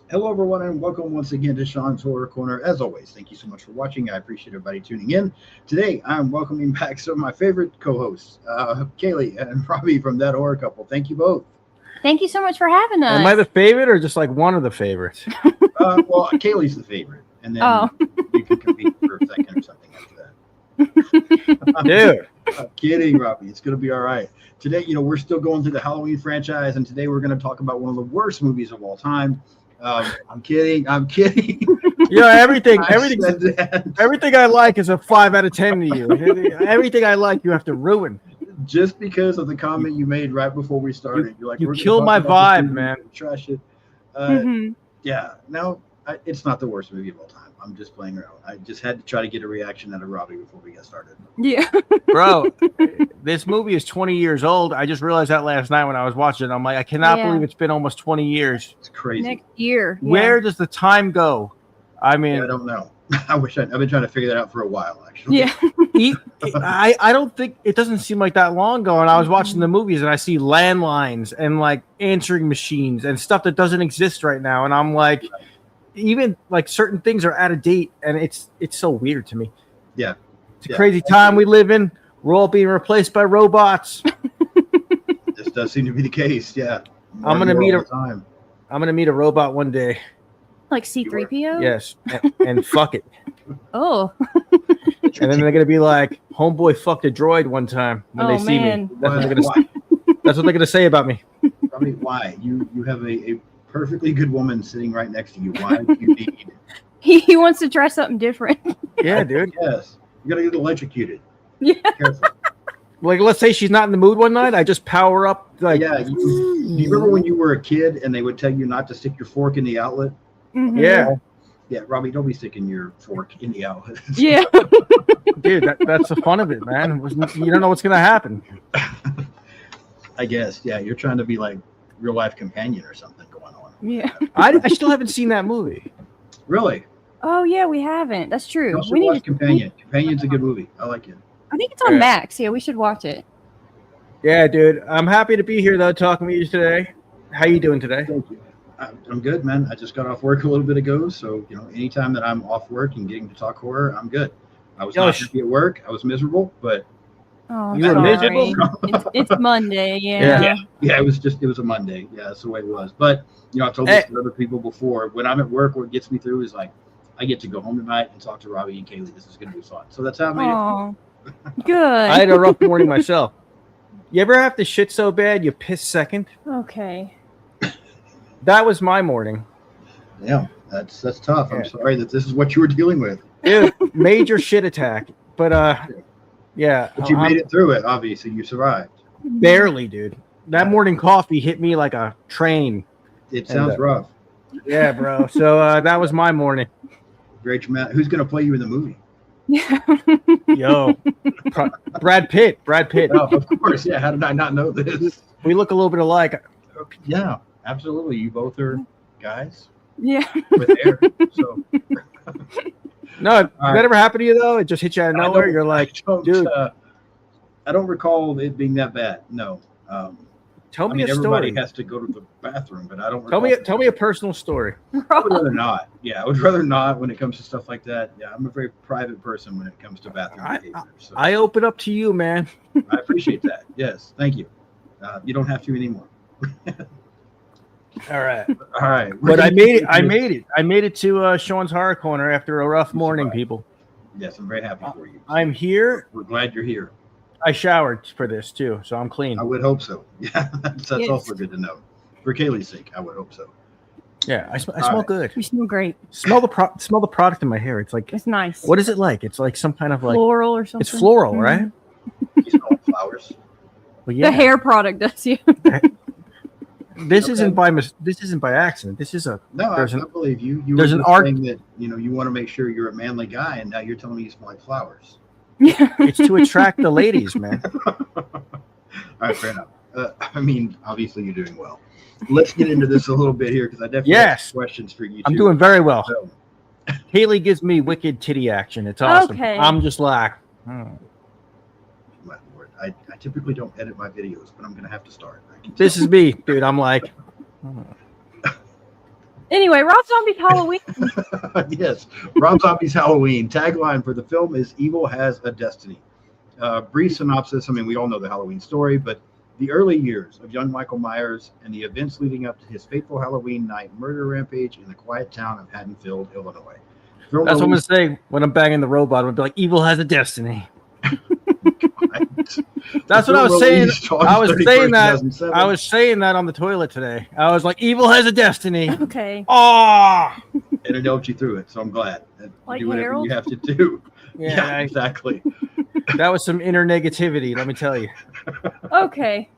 Hello, everyone, and welcome once again to Sean's Horror Corner. As always, thank you so much for watching. I appreciate everybody tuning in. Today, I'm welcoming back some of my favorite co-hosts, Kaylee and Robbie from That Horror Couple. Thank you both. Thank you so much for having Am I us. the favorite or just like one of the favorites? Well, Kaylee's the favorite, and then Oh. you can compete for a second or something after that. Dude. I'm kidding, Robbie. It's going to be all right. Today, we're still going through the Halloween franchise, and today we're going to talk about one of the worst movies of all time. I'm kidding. I'm kidding. Everything I everything said that. everything I like is a 5 out of 10 to you. Everything I like you have to ruin. Just because of the comment you made right before we started. You're like, you we're gonna kill talk my about this vibe, movie, man. Trash it. Mhm. Yeah, no, it's not the worst movie of all time. I'm just playing around. I just had to try to get a reaction out of Robbie before we got started. Yeah. Bro, this movie is 20 years old. I just realized that last night when I was watching it. I'm like, I cannot Yeah. believe it's been almost 20 years. It's crazy. Next year. Yeah. Where does the time go? I mean, Yeah, I don't know. I've been trying to figure that out for a while, actually. Yeah. I don't think it doesn't seem like that long ago. And I was watching the movies and I see landlines and like answering machines and stuff that doesn't exist right now. And I'm like, even like certain things are out of date, and it's so weird to me. Yeah. It's a crazy time we live in. We're all being replaced by robots. This does seem to be the case. Yeah. I'm gonna meet all the time. I'm gonna meet a robot one day. Like C3PO? Yes, and fuck it. Oh. And then they're gonna be like, "Homeboy fucked a droid one time" when they see man. me. That's what they're gonna. Why? That's what they're gonna say about me. I mean, why? You have a perfectly good woman sitting right next to you. Why do you need? He wants to try something different. Yeah, dude. Yes, you're gonna get electrocuted. Yeah. Careful. Like, let's say she's not in the mood one night. I just power up. Like, Yeah, you remember when you were a kid and they would tell you not to stick your fork in the outlet? Mhm. yeah, Yeah, Robbie, don't be sticking your fork in the outlet. Yeah. dude. That's the fun of it, man. You don't know what's gonna happen. I guess. Yeah, you're trying to be like real life companion or something going on. Yeah. I still haven't seen that movie. Really? Oh yeah, we haven't. That's true. You also We need watch to. Companion. Companion's a good movie. I like it. I think it's on Yeah. Max. Yeah, we should watch it. Yeah, dude. I'm happy to be here though, talking with you today. How you doing today? Thank you. I'm good, man. I just got off work a little bit ago, so anytime that I'm off work and getting to talk horror, I'm good. I was not happy at work. I was miserable, but Oh, I'm You were sorry. miserable? It's Monday. Yeah. yeah, it was a Monday. Yeah, that's the way it was. But I've told this to other people before. When I'm at work, what gets me through is like I get to go home tonight and talk to Robbie and Kaylee. This is going to be fun. So that's how I made it. Oh, good. I had a rough morning myself. You ever have to shit so bad you piss second? Okay. That was my morning. Yeah, that's tough. I'm Yeah. sorry that this is what you were dealing with. Dude, major shit attack. But yeah. But you made it through it. Obviously, you survived. Barely, dude. That morning coffee hit me like a train. It sounds rough. Yeah, bro. So that was my morning. Great dramatic. Who's going to play you in the movie? Yeah. Yo. Brad Pitt. Oh, of course. Yeah. How did I not know this? We look a little bit alike. Yeah, absolutely. You both are guys Yeah. with hair. So No, did right. that ever happen to you though? It just hit you out of I nowhere. don't- You're like, I don't, dude. I don't recall it being that bad. No. tell I me mean, a everybody story. has to go to the bathroom, but I don't. Tell me a personal story. I would rather not. Yeah, I would rather not when it comes to stuff like that. Yeah, I'm a very private person when it comes to bathroom behavior. So I open up to you, man. I appreciate that. Yes, thank you. You don't have to anymore. All right. All right, But I made it. I made it to Sean's Horror Corner after a rough morning, people. Yes, I'm very happy for you. I'm here. We're glad you're here. I showered for this too, so I'm clean. I would hope so. Yeah, that's Yes. also good to know. For Kaylee's sake, I would hope so. Yeah, I smell right. good. You smell great. Smell the product in my hair. It's like, It's nice. what is it like? It's like some kind of like, Floral or something. it's floral, Mhm. right? You smell flowers. Well, yeah. The hair product does. Yeah. This Okay. isn't by accident. This is a No, I There's an- believe you. You there's were an just art- saying that you want to make sure you're a manly guy, and now you're telling me you smell like flowers. Yeah. it's to attract the ladies, man. All right, fair enough. I mean, obviously you're doing well. Let's get into this a little bit here because I definitely Yes. have questions for you. I'm too. doing very well. So, Haley gives me wicked titty action. It's awesome. Okay. I'm just like, my lord, I typically don't edit my videos, but I'm gonna have to start. I can this tell. is me, dude. I'm like, Anyway, Rob Zombie's Halloween. Yes, Rob Zombie's Halloween. Tagline for the film is "Evil has a destiny." Brief synopsis. I mean, we all know the Halloween story, but the early years of young Michael Myers and the events leading up to his fateful Halloween night murder rampage in the quiet town of Haddonfield, Illinois. That's what I'm gonna say when I'm banging the robot. I'm gonna be like, "Evil has a destiny." That's what I was saying. I was saying that. I was saying that on the toilet today. I was like, "Evil has a destiny." Okay. Oh, And it helped you through it, so I'm glad. Like Do whatever Harold? you have to do. yeah, Exactly. that was some inner negativity. Let me tell you. Okay.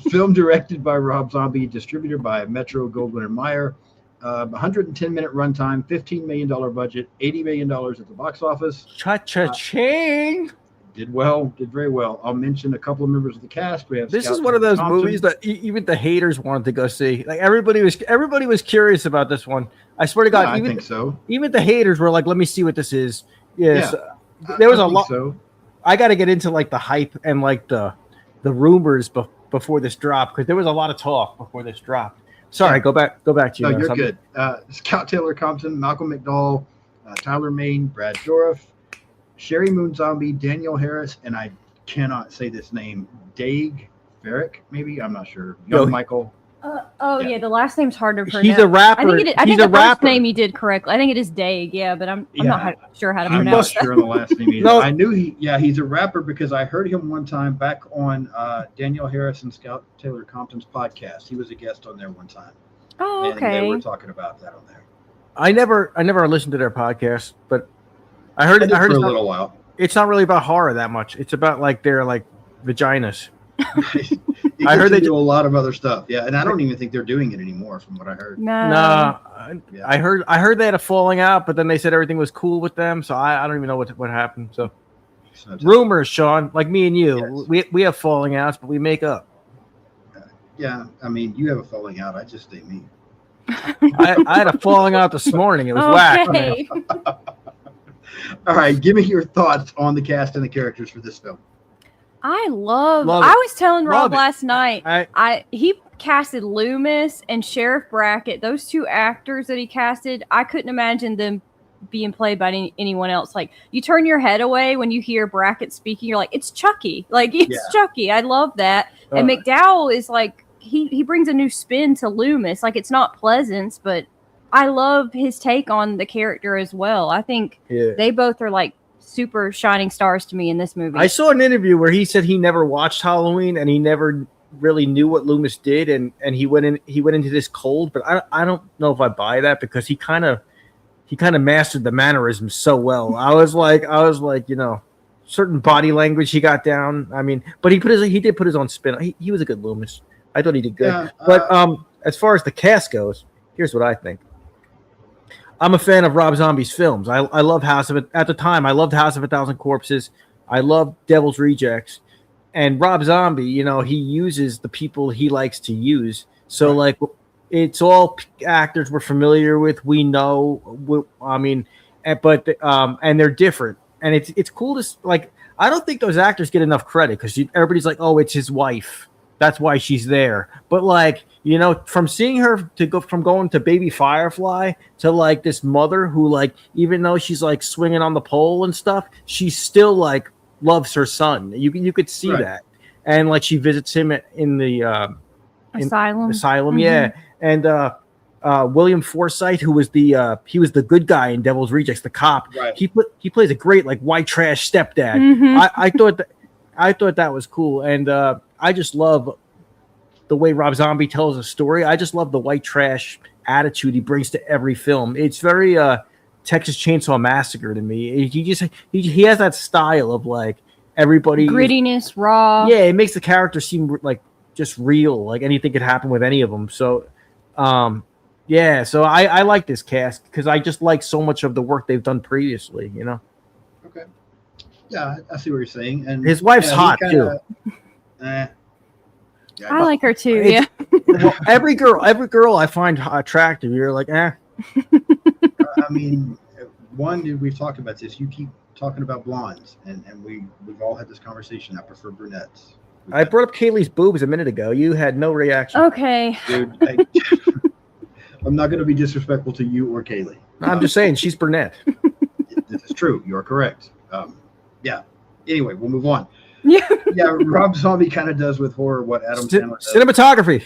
Film directed by Rob Zombie, distributed by Metro Goldwyn and Mayer. 110-minute runtime, $15 million budget, $80 million at the box office. Cha-cha-ching! Did very well. I'll mention a couple of members of the cast. We have This Scout is one of those Thompson. movies that even the haters wanted to go see. Like everybody was curious about this one. I swear to God, Yeah, I think so. even the haters were like, "Let me see what this is." Yes, Yeah, there was I a think lot. So. I got to get into like the hype and like the rumors before this dropped because there was a lot of talk before this dropped. Sorry, Yeah. go back to you. No, you're good. Scout Taylor Compton, Malcolm McDowell, Tyler Main, Brad Dourif, Sherry Moon Zombie, Daniel Harris, and I cannot say this name, Daig Ferrick, maybe? I'm not sure. Young No. Michael. Yeah, the last name's hard to pronounce. He's a rapper. I think, I He's think a the first rapper. name you did correctly. I think it is Daig, yeah, but I'm not sure how to I'm not pronounce that. sure on the last name either. No. I knew he's a rapper because I heard him one time back on Daniel Harris and Scout Taylor Compton's podcast. He was a guest on there one time. Oh, And they okay. were talking about that on there. I never listened to their podcast, but I heard I did for it's a not, little while. it's not really about horror that much. It's about like their like vaginas. I heard they do do a lot of other stuff. Yeah, and I don't even think they're doing it anymore, from what I heard. No. Nah, Yeah. I heard they had a falling out, but then they said everything was cool with them. So I don't even know what happened. So So, rumors, Sean, like me and you, we have falling outs, but we make up. yeah, I mean, you have a falling out. I just stay me. I had a falling out this morning. It was whack. Man. Okay. All right, give me your thoughts on the cast and the characters for this film. I love Love I it. was telling Love Rob it. last night. He casted Loomis and Sheriff Brackett. Those two actors that he casted, I couldn't imagine them being played by anyone else. Like, you turn your head away when you hear Brackett speaking. You're like, it's Chucky. Like, it's Yeah. Chucky. I love that. And McDowell is like, he brings a new spin to Loomis. Like, it's not Pleasance, but I love his take on the character as well. I think Yeah. they both are like super shining stars to me in this movie. I saw an interview where he said he never watched Halloween and he never really knew what Loomis did, and he went into this cold. But I don't know if I buy that because he kind of mastered the mannerisms so well. I was like, certain body language he got down. I mean, but he did put his own spin. He was a good Loomis. I thought he did good. Yeah, But as far as the cast goes, here's what I think. I'm a fan of Rob Zombie's films. I love at the time. I loved House of a Thousand Corpses. I loved Devil's Rejects. And Rob Zombie, he uses the people he likes to use. So like, it's all actors we're familiar with. We know. And they're different. And it's cool to like. I don't think those actors get enough credit because everybody's like, oh, it's his wife. That's why she's there. But like, from seeing her from going to Baby Firefly to like this mother who like, even though she's like swinging on the pole and stuff, she still like loves her son. You could see that. And like, she visits him in the Asylum. Asylum. Yeah. And William Forsythe, who was he was the good guy in Devil's Rejects, the cop. Right. He plays a great like white trash stepdad. Mhm. I thought that was cool. And I just love the way Rob Zombie tells a story. I just love the white trash attitude he brings to every film. It's very Texas Chainsaw Massacre to me. He has that style of like everybody Grittiness, raw. Yeah, it makes the character seem like just real. Like anything could happen with any of them. So, yeah. So I like this cast because I just like so much of the work they've done previously. Okay. Yeah, I see what you're saying. And His wife's hot too. I like her too. It's- Yeah. Well, every girl I find attractive. You're like, I mean, we've talked about this. You keep talking about blondes, and we've all had this conversation. I prefer brunettes. I brought up Kaylee's boobs a minute ago. You had no reaction. Okay. Dude, I'm not going to be disrespectful to you or Kaylee. I'm just saying she's brunette. This is true. You're correct. Yeah. Anyway, we'll move on. Yeah. Yeah, Rob Zombie kind of does with horror what Adam Sandler does. Cinematography.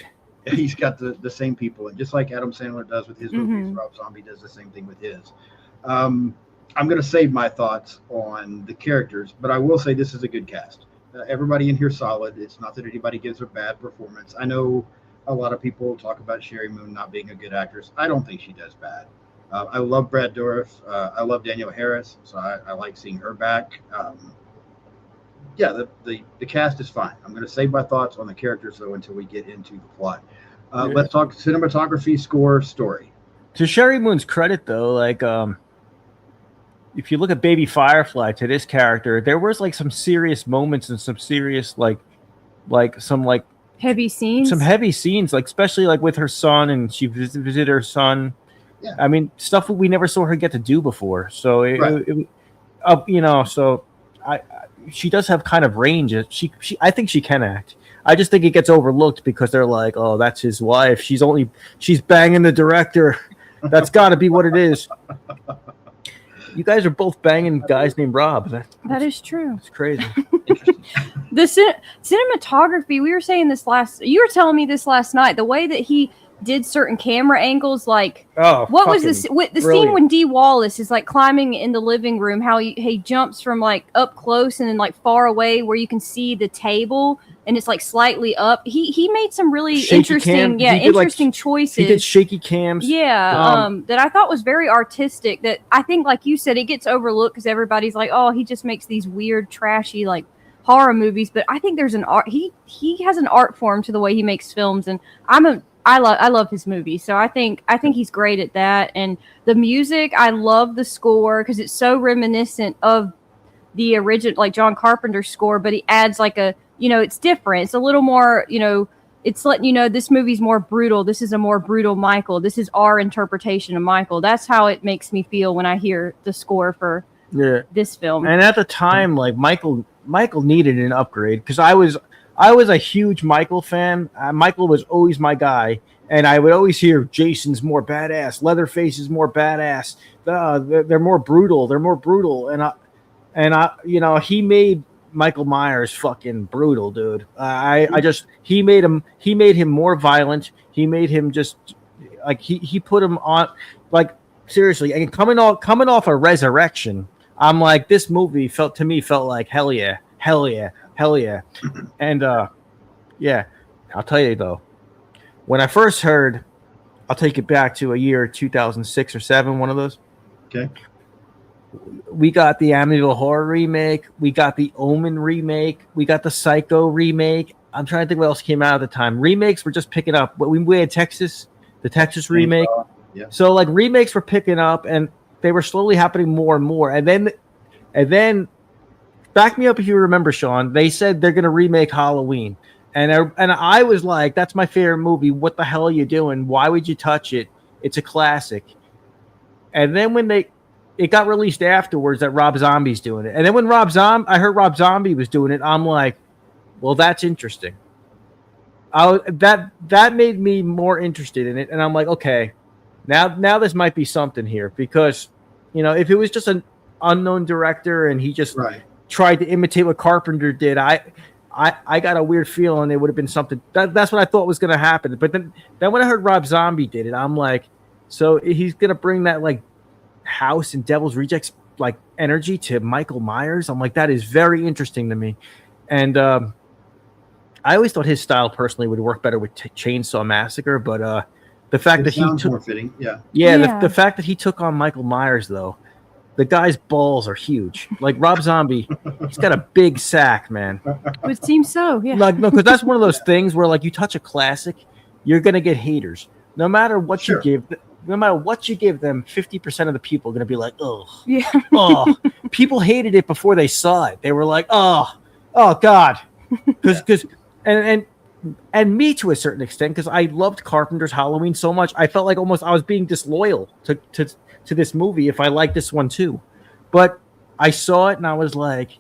He's got the same people, and just like Adam Sandler does with his movies, Mhm. Rob Zombie does the same thing with his. I'm going to save my thoughts on the characters, but I will say this is a good cast. Everybody in here solid. It's not that anybody gives a bad performance. I know a lot of people talk about Sherry Moon not being a good actress. I don't think she does bad. I love Brad Dourif. I love Danielle Harris, so I like seeing her back. Yeah, the cast is fine. I'm going to save my thoughts on the characters, though, until we get into the plot. Let's talk cinematography, score, story. To Sherry Moon's credit, though, like if you look at Baby Firefly, to this character, there was like some serious moments and some serious some Heavy scenes. some heavy scenes, like especially like with her son, and she visited her son. Yeah. I mean, stuff that we never saw her get to do before. So Right. she does have kind of range. I think she can act. I just think it gets overlooked because they're like, oh, that's his wife. She's banging the director. That's got to be what it is. You guys are both banging guys named Rob. That is true. It's crazy. Interesting. The cinematography, you were telling me this last night, the way that he did certain camera angles, like Oh, what was this the scene brilliant. when Dee Wallace is like climbing in the living room, how he jumps from like up close and then like far away where you can see the table and it's like slightly up. He made some really Shaky interesting cam. interesting He choices. did shaky cams. That I thought was very artistic, that I think, like you said, it gets overlooked because everybody's like, oh, he just makes these weird trashy like horror movies, but I think there's an art, he has an art form to the way he makes films, and I love his movies, so I think he's great at that. And the music, I love the score because it's so reminiscent of the original, like John Carpenter's score, but he adds like it's different. It's a little more, it's letting you know this movie's more brutal. This is a more brutal Michael. This is our interpretation of Michael. That's how it makes me feel when I hear the score for this film. And at the time, like Michael needed an upgrade because I was a huge Michael fan. Michael was always my guy, and I would always hear Jason's more badass, Leatherface is more badass. They're more brutal. They're more brutal, and I he made Michael Myers fucking brutal, dude. He made him more violent. He made him just like he put him on, like, seriously. And coming off a Resurrection, I'm like, this movie felt like hell yeah. And yeah, I'll tell you though, when I first heard, I'll take it back to a year 2006 or 7, one of those. Okay. We got the Amityville Horror remake, we got the Omen remake, we got the Psycho remake. I'm trying to think what else came out at the time. Remakes were just picking up. We had the Texas remake. Yeah. So like remakes were picking up, and they were slowly happening more and more. And then back me up if you remember, Sean. They said they're going to remake Halloween, and I was like, "That's my favorite movie. What the hell are you doing? Why would you touch it? It's a classic." And then when it got released afterwards that Rob Zombie's doing it, and then when I heard Rob Zombie was doing it, I'm like, "Well, that's interesting." That made me more interested in it, and I'm like, "Okay, now this might be something here," because if it was just an unknown director and he just tried to imitate what Carpenter did, I got a weird feeling it would have been something. That's what I thought was going to happen. But then when I heard Rob Zombie did it, I'm like, so he's going to bring that like House and Devil's Rejects like energy to Michael Myers. I'm like, that is very interesting to me. And I always thought his style personally would work better with Chainsaw Massacre, but the fact that he took more fitting, the fact that he took on Michael Myers, though, the guy's balls are huge. Like Rob Zombie, he's got a big sack, man. It seems so, yeah. Like, no, because that's one of those things where, like, you touch a classic, you're gonna get haters. No matter what you give, no matter what you give them, 50% of the people are gonna be like, "Oh, yeah, oh." People hated it before they saw it. They were like, "Oh God," because and me to a certain extent, because I loved Carpenter's Halloween so much, I felt like almost I was being disloyal to this movie if I liked this one too. But I saw it and I was like,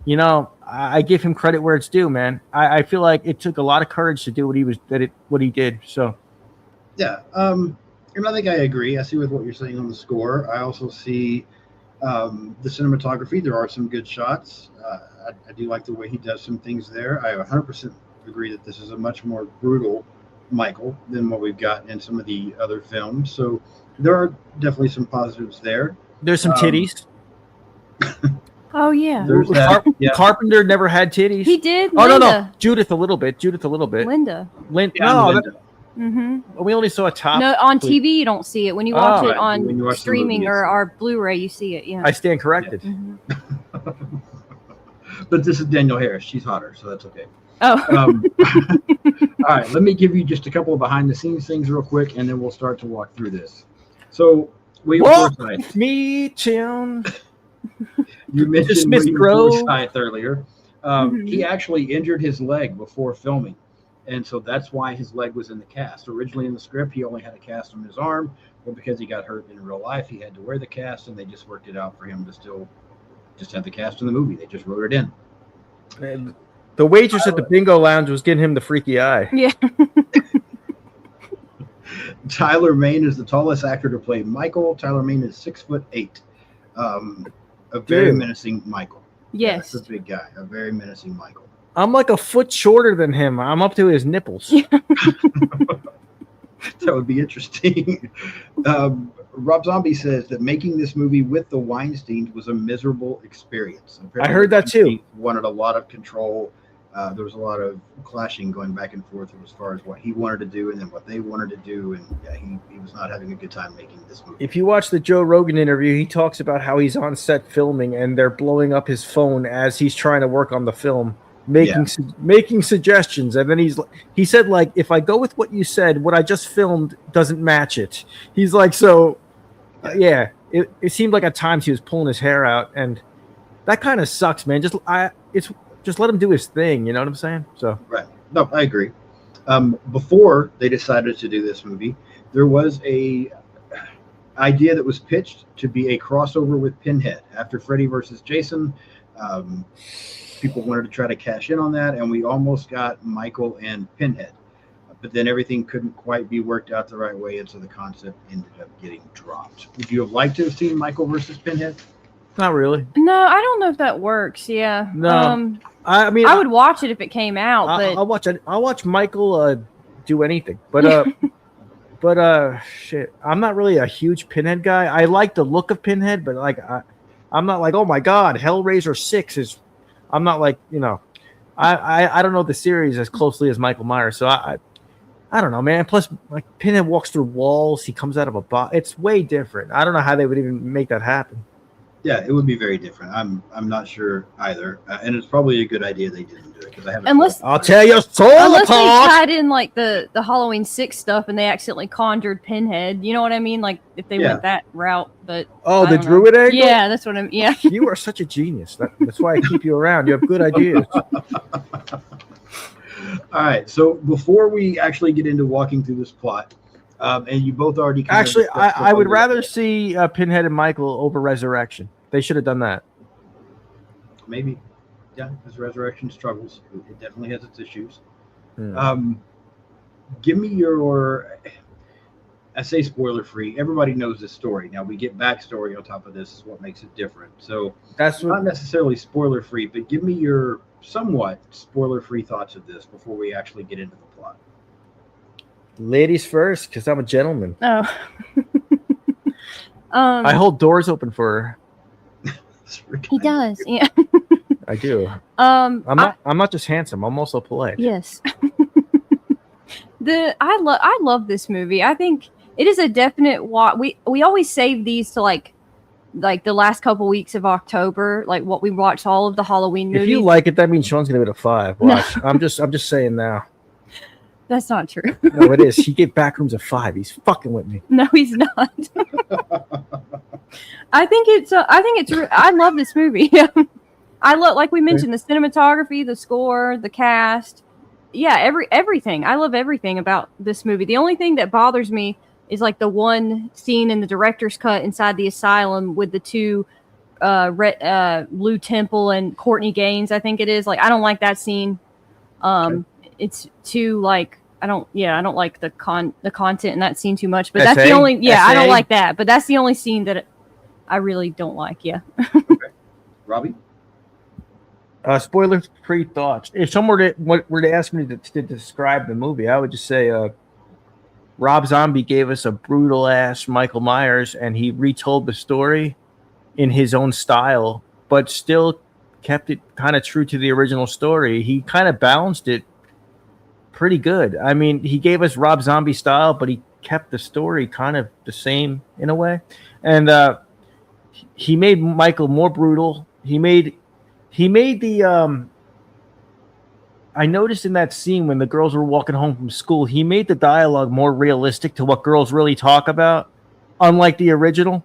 I give him credit where it's due, man. I feel like it took a lot of courage to do what he did. So yeah. And I think I agree. I see with what you're saying on the score. I also see the cinematography. There are some good shots. I do like the way he does some things there. I 100% agree that this is a much more brutal Michael than what we've got in some of the other films. So there are definitely some positives there. There's some titties. Oh yeah, There's that. Yeah. Carpenter never had titties. he did. Oh Linda. no. Judith a little bit. Linda. Yeah, No, Linda. we only saw a top. No, on TV you don't see it. When you watch Oh. it on When you watch the streaming movie, or it's- our Blu-ray, you see it. Yeah. I stand corrected. Mhm. But this is Danielle Harris. She's hotter, so that's okay. Oh. All right, let me give you just a couple of behind the scenes things real quick, and then we'll start to walk through this. So, William Walk Forsythe, me down. you mentioned Dismissed William Grove. Forsythe earlier. He actually injured his leg before filming, and so that's why his leg was in the cast. Originally in the script, he only had a cast on his arm, but because he got hurt in real life, he had to wear the cast, and they just worked it out for him to still just have the cast in the movie. They just wrote it in. And the waitress at the bingo lounge was getting him the freaky eye. Yeah. Tyler Mane is the tallest actor to play Michael. Tyler Mane is 6'8". A very Dude. menacing Michael. Yes. That's a big guy. A very menacing Michael. I'm like a foot shorter than him. I'm up to his nipples. That would be interesting. Rob Zombie says that making this movie with the Weinsteins was a miserable experience. Apparently, heard that too. Weinstein wanted a lot of control. There was a lot of clashing going back and forth as far as what he wanted to do and then what they wanted to do. And yeah, he was not having a good time making this movie. If you watch the Joe Rogan interview, he talks about how he's on set filming and they're blowing up his phone as he's trying to work on the film, making suggestions. And then he said, like, if I go with what you said, what I just filmed doesn't match it. He's like, so yeah, it seemed like at times he was pulling his hair out, and that kind of sucks, man. Just let him do his thing. You know what I'm saying? So Right. No, I agree. Before they decided to do this movie, there was a idea that was pitched to be a crossover with Pinhead. After Freddy versus Jason, people wanted to try to cash in on that, and we almost got Michael and Pinhead. But then everything couldn't quite be worked out the right way, and so the concept ended up getting dropped. Would you have liked to have seen Michael versus Pinhead? not really. No, I don't know if that works. Yeah. No. I mean, I would watch it if it came out, but I'll watch it. I'll watch Michael do anything. But shit, I'm not really a huge Pinhead guy. I like the look of Pinhead, but like I'm not like, oh my god, Hellraiser 6 is. I'm not like, you know, I don't know the series as closely as Michael Myers, so I don't know, man. Plus, like Pinhead walks through walls, he comes out of a box. It's way different. I don't know how they would even make that happen. Yeah, it would be very different. I'm not sure either, and it's probably a good idea they didn't do it because I haven't. Unless- I'll tell you so unless they apart. tied in like the Halloween 6 stuff and they accidentally conjured Pinhead, you know what I mean? Like if they Yeah. went that route, but Oh, I the don't know. druid angle? Yeah, that's what I'm. Yeah. You are such a genius. That's why I keep you around. You have good ideas. All right, so before we actually get into walking through this plot, and you both already kind of Actually, discussed I would what- rather see Pinhead and Michael over Resurrection. They should have done that. maybe, yeah, his resurrection struggles. It definitely has its issues. Hmm. Give me your. I say spoiler free. Everybody knows this story. Now we get backstory on top of this. Is what makes it different. So That's not what. necessarily spoiler free, but give me your somewhat spoiler free thoughts of this before we actually get into the plot. Ladies first, because I'm a gentleman. Oh. I hold doors open for her. He does. Yeah. I do. I'm I'm not just handsome. I'm also polite. Yes. I love this movie. I think it is a definite we always save these to like the last couple weeks of October, like what we watch all of the Halloween movies. If you like it, that means Sean's gonna give it a 5. Watch. I'm just saying now. That's not true. No, it is. He gave Backrooms a 5. He's fucking with me. No, he's not. I think it's I love this movie. I love, like we mentioned, the cinematography, the score, the cast. Yeah, everything. I love everything about this movie. The only thing that bothers me is like the one scene in the director's cut inside the asylum with the two Lou Temple and Courtney Gaines, I think it is. Like I don't like that scene. It's too like I don't like the content in that scene too much. But that's SA? the only I don't SA? like that. But that's the only scene that I really don't like. Yeah. Okay. Robbie? Spoiler-free thoughts. If someone were to ask me to describe the movie, I would just say Rob Zombie gave us a brutal-ass Michael Myers, and he retold the story in his own style, but still kept it kind of true to the original story. He kind of balanced it pretty good. I mean, he gave us Rob Zombie style, but he kept the story kind of the same in a way. And he made Michael more brutal. He made the I noticed in that scene when the girls were walking home from school, he made the dialogue more realistic to what girls really talk about, unlike the original.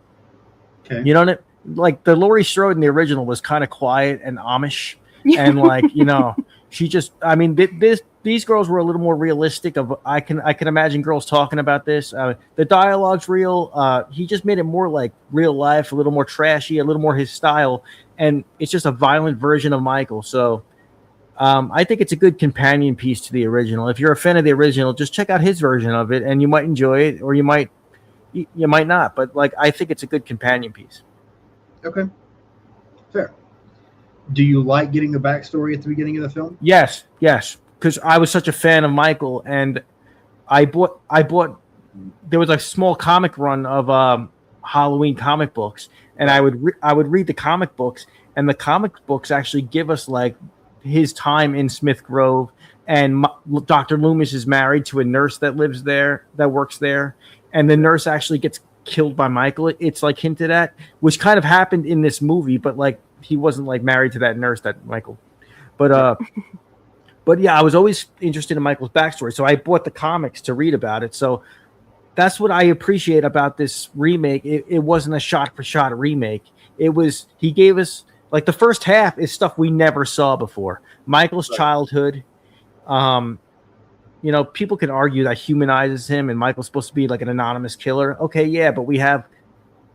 Okay. You know what like the Laurie Strode in the original was kind of quiet and Amish, and like, you know, she just, I mean, these girls were a little more realistic. I can imagine girls talking about this. The dialogue's real. He just made it more like real life, a little more trashy, a little more his style, and it's just a violent version of Michael. So I think it's a good companion piece to the original. If you're a fan of the original, just check out his version of it, and you might enjoy it, or you might not. But like, I think it's a good companion piece. Okay. Fair. Do you like getting the backstory at the beginning of the film? Yes, because I was such a fan of Michael, and I bought. There was a small comic run of Halloween comic books, and I would read the comic books, and the comic books actually give us like his time in Smith Grove, and Dr. Loomis is married to a nurse that lives there, that works there, and the nurse actually gets killed by Michael. It's like hinted at, which kind of happened in this movie, but like he wasn't like married to that nurse, that Michael. But yeah, I was always interested in Michael's backstory, so I bought the comics to read about it. So that's what I appreciate about this remake. It wasn't a shot-for-shot remake. It was, he gave us, like, the first half is stuff we never saw before. Michael's childhood. You know, people can argue that humanizes him and Michael's supposed to be like an anonymous killer. Okay, yeah, but we have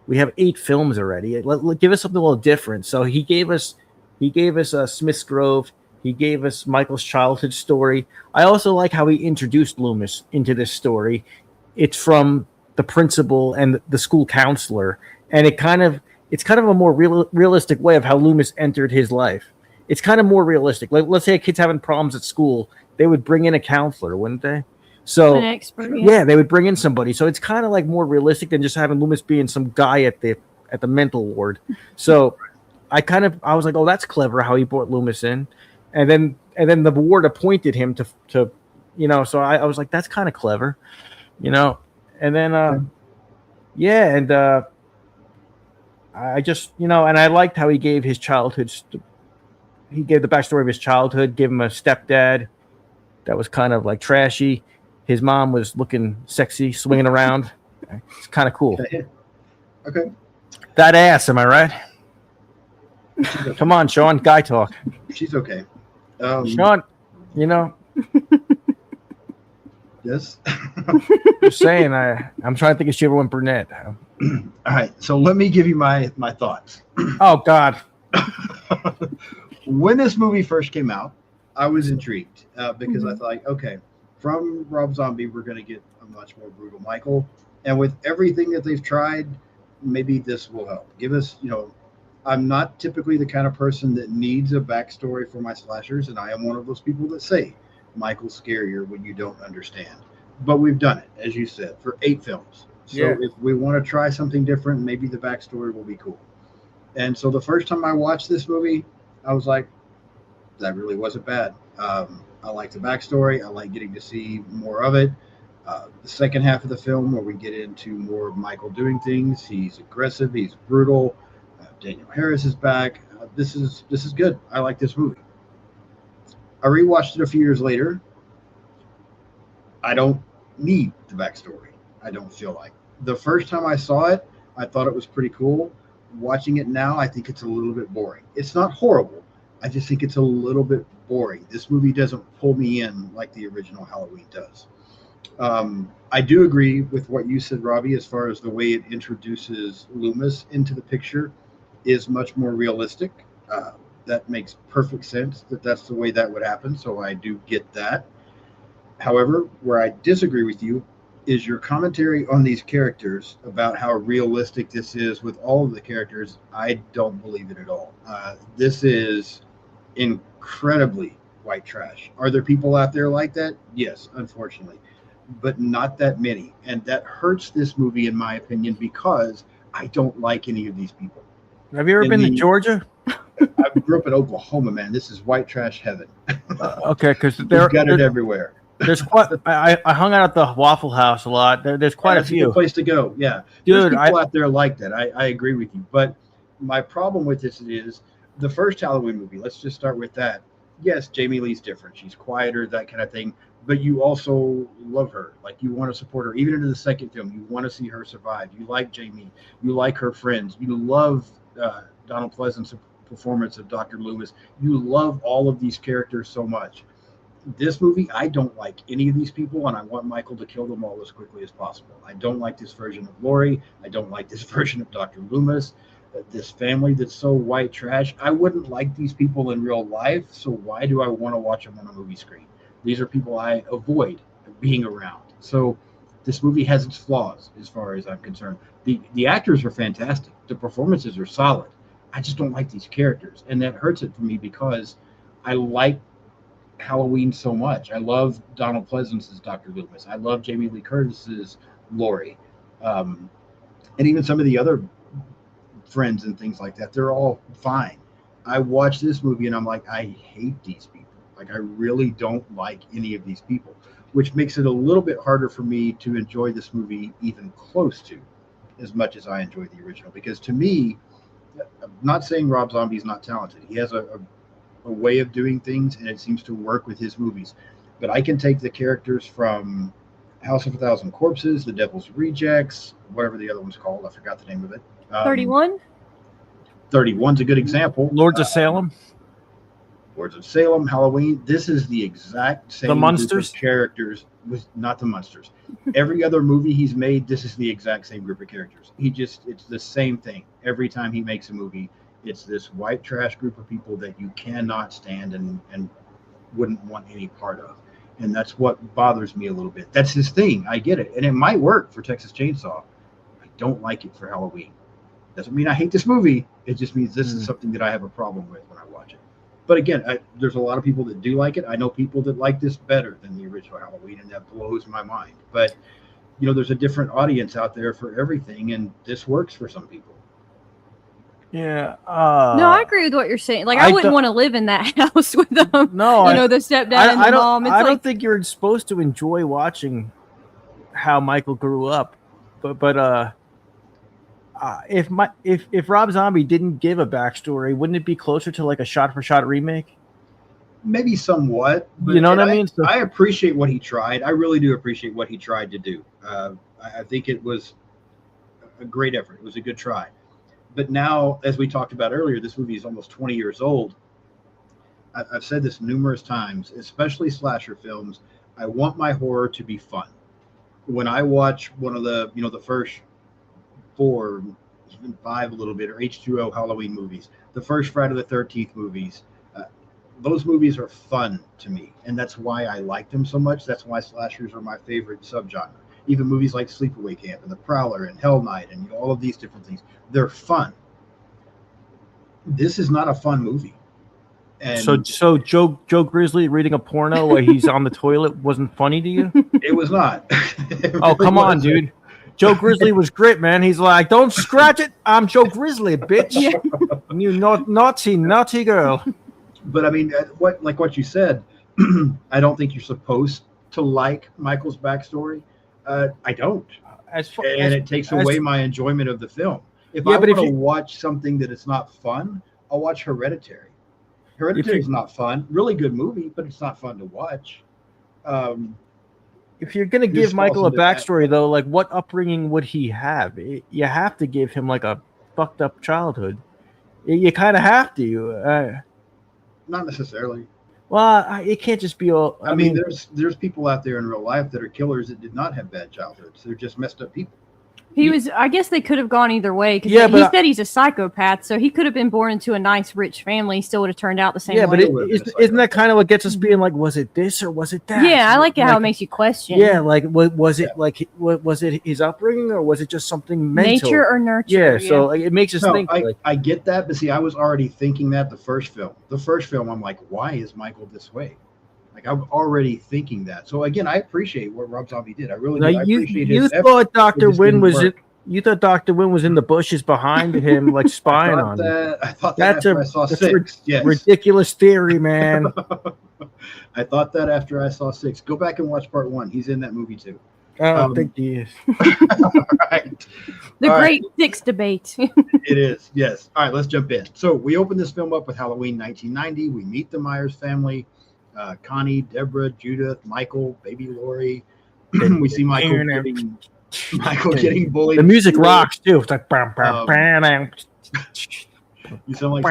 8 films already. Give us something a little different. So he gave us Smith's Grove. He gave us Michael's childhood story. I also like how he introduced Loomis into this story. It's from the principal and the school counselor, and it's kind of a more realistic way of how Loomis entered his life. It's kind of more realistic. Like, let's say a kid's having problems at school, they would bring in a counselor, wouldn't they? So an expert, yeah, they would bring in somebody. So it's kind of like more realistic than just having Loomis being some guy at the mental ward. So I was like, oh, that's clever how he brought Loomis in, and then the ward appointed him to you know. So I was like, that's kind of clever, you know. And then I just, you know, and I liked how he gave his childhood. He gave the backstory of his childhood. Gave him a stepdad that was kind of like trashy. His mom was looking sexy, swinging around. It's kind of cool. Okay. That ass, am I right? Come on, Sean. Guy talk. She's okay. Sean, you know. Yes. Just saying. I'm trying to think if she ever went brunette. All right. So let me give you my thoughts. Oh God. When this movie first came out, I was intrigued because I thought, okay, from Rob Zombie, we're going to get a much more brutal Michael. And with everything that they've tried, maybe this will help. Give us, you know, I'm not typically the kind of person that needs a backstory for my slashers, and I am one of those people that say Michael's scarier when you don't understand. But we've done it, as you said, for 8 films. So if we want to try something different, maybe the backstory will be cool. And so the first time I watched this movie, I was like, that really wasn't bad. I like the backstory. I like getting to see more of it. The second half of the film, where we get into more of Michael doing things, he's aggressive, he's brutal. Daniel Harris is back. This is good. I like this movie. I rewatched it a few years later. I don't need the backstory. I don't feel like. The first time I saw it, I thought it was pretty cool. Watching it now, I think it's a little bit boring. It's not horrible. I just think it's a little bit boring. This movie doesn't pull me in like the original Halloween does. I do agree with what you said, Robbie, as far as the way it introduces Loomis into the picture is much more realistic. That makes perfect sense that's the way that would happen. So I do get that. However, where I disagree with you is your commentary on these characters about how realistic this is with all of the characters. I don't believe it at all. This is incredibly white trash. Are there people out there like that? Yes, unfortunately, but not that many. And that hurts this movie, in my opinion, because I don't like any of these people. Have you ever been to Georgia? I grew up in Oklahoma, man. This is white trash heaven. Okay, because they've got it everywhere. There's quite. I hung out at the Waffle House a lot. There's quite a few. Good place to go. Yeah, dude. There's people out there like that. I agree with you. But my problem with this is the first Halloween movie. Let's just start with that. Yes, Jamie Lee's different. She's quieter, that kind of thing. But you also love her. Like, you want to support her. Even into the second film, you want to see her survive. You like Jamie. You like her friends. You love Donald Pleasance's performance of Dr. Loomis. You love all of these characters so much. This movie, I don't like any of these people, and I want Michael to kill them all as quickly as possible. I don't like this version of Laurie. I don't like this version of Dr. Loomis. This family that's so white trash. I wouldn't like these people in real life, so why do I want to watch them on a movie screen? These are people I avoid being around. So this movie has its flaws as far as I'm concerned. The actors are fantastic. The performances are solid. I just don't like these characters, and that hurts it for me because I like Halloween so much. I love Donald Pleasance's Dr. Loomis. I love Jamie Lee Curtis's Laurie, and even some of the other friends and things like that. They're all fine. I watch this movie and I'm like, I hate these people. Like, I really don't like any of these people, which makes it a little bit harder for me to enjoy this movie even close to as much as I enjoy the original. Because to me, I'm not saying Rob Zombie's not talented. He has a way of doing things, and it seems to work with his movies. But I can take the characters from House of a Thousand Corpses, The Devil's Rejects, whatever the other one's called. I forgot the name of it. 31? 31's a good example. Lords of Salem. Lords of Salem, Halloween. This is the exact same The Munsters? group of characters. Not the Munsters. Every other movie he's made, this is the exact same group of characters. It's the same thing. Every time he makes a movie, it's this white trash group of people that you cannot stand and wouldn't want any part of. And that's what bothers me a little bit. That's his thing. I get it. And it might work for Texas Chainsaw. I don't like it for Halloween. Doesn't mean I hate this movie. It just means this is something that I have a problem with when I watch it. But again, there's a lot of people that do like it. I know people that like this better than the original Halloween, and that blows my mind. But, there's a different audience out there for everything, and this works for some people. Yeah. No, I agree with what you're saying. Like, I wouldn't want to live in that house with them. No, the stepdad and the mom. I don't think you're supposed to enjoy watching how Michael grew up. But if Rob Zombie didn't give a backstory, wouldn't it be closer to like a shot-for-shot remake? Maybe somewhat. But you know what I mean? I appreciate what he tried. I really do appreciate what he tried to do. I think it was a great effort. It was a good try. But now, as we talked about earlier, this movie is almost 20 years old. I've said this numerous times, especially slasher films. I want my horror to be fun. When I watch one of the, the first 4, even 5 a little bit, or H2O Halloween movies, the first Friday the 13th movies, those movies are fun to me. And that's why I like them so much. That's why slashers are my favorite subgenre. Even movies like Sleepaway Camp and The Prowler and Hell Night and all of these different things, they're fun. This is not a fun movie. And so Joe Grizzly reading a porno while he's on the toilet wasn't funny to you? It was not. Oh, come on, dude. Joe Grizzly was great, man. He's like, don't scratch it. I'm Joe Grizzly, bitch. Yeah. You naughty girl. But I mean, what you said, I don't think you're supposed to like Michael's backstory. I don't. It takes away my enjoyment of the film. If I want to watch something that is not fun, I'll watch Hereditary. Hereditary is not fun. Really good movie, but it's not fun to watch. If you're going to give Michael a backstory, though, like what upbringing would he have? You have to give him like a fucked up childhood. You kind of have to. Not necessarily. Well, it can't just be all. I mean, there's people out there in real life that are killers that did not have bad childhoods. They're just messed up people. He was. I guess they could have gone either way because Yeah, he but said he's a psychopath, so he could have been born into a nice, rich family. He still would have turned out the same Yeah, way. but isn't that kind of what gets us being like, was it this or was it that? Yeah, I like it how it makes you question. Yeah, like was it like was it his upbringing or was it just something mental? Nature or nurture? Yeah, so like, it makes us think. I get that, but see, I was already thinking that the first film, I'm like, why is Michael this way? Like I'm already thinking that. So again, I appreciate what Rob Zombie did. I really do. I appreciate his effort. Thought Dr. Wynn was it. You thought Dr. Wynn was in the bushes behind him, like spying on him. I thought that after I saw 6. Yes. Ridiculous theory, man. I thought that after I saw 6. Go back and watch part 1. He's in that movie too. I don't think he is. Right. The great 6 debate. It is, yes. All right, let's jump in. So we open this film up with Halloween 1990. We meet the Myers family. Connie, Deborah, Judith, Michael, baby Lori. We see Michael getting bullied. The music rocks too. It's like you sound like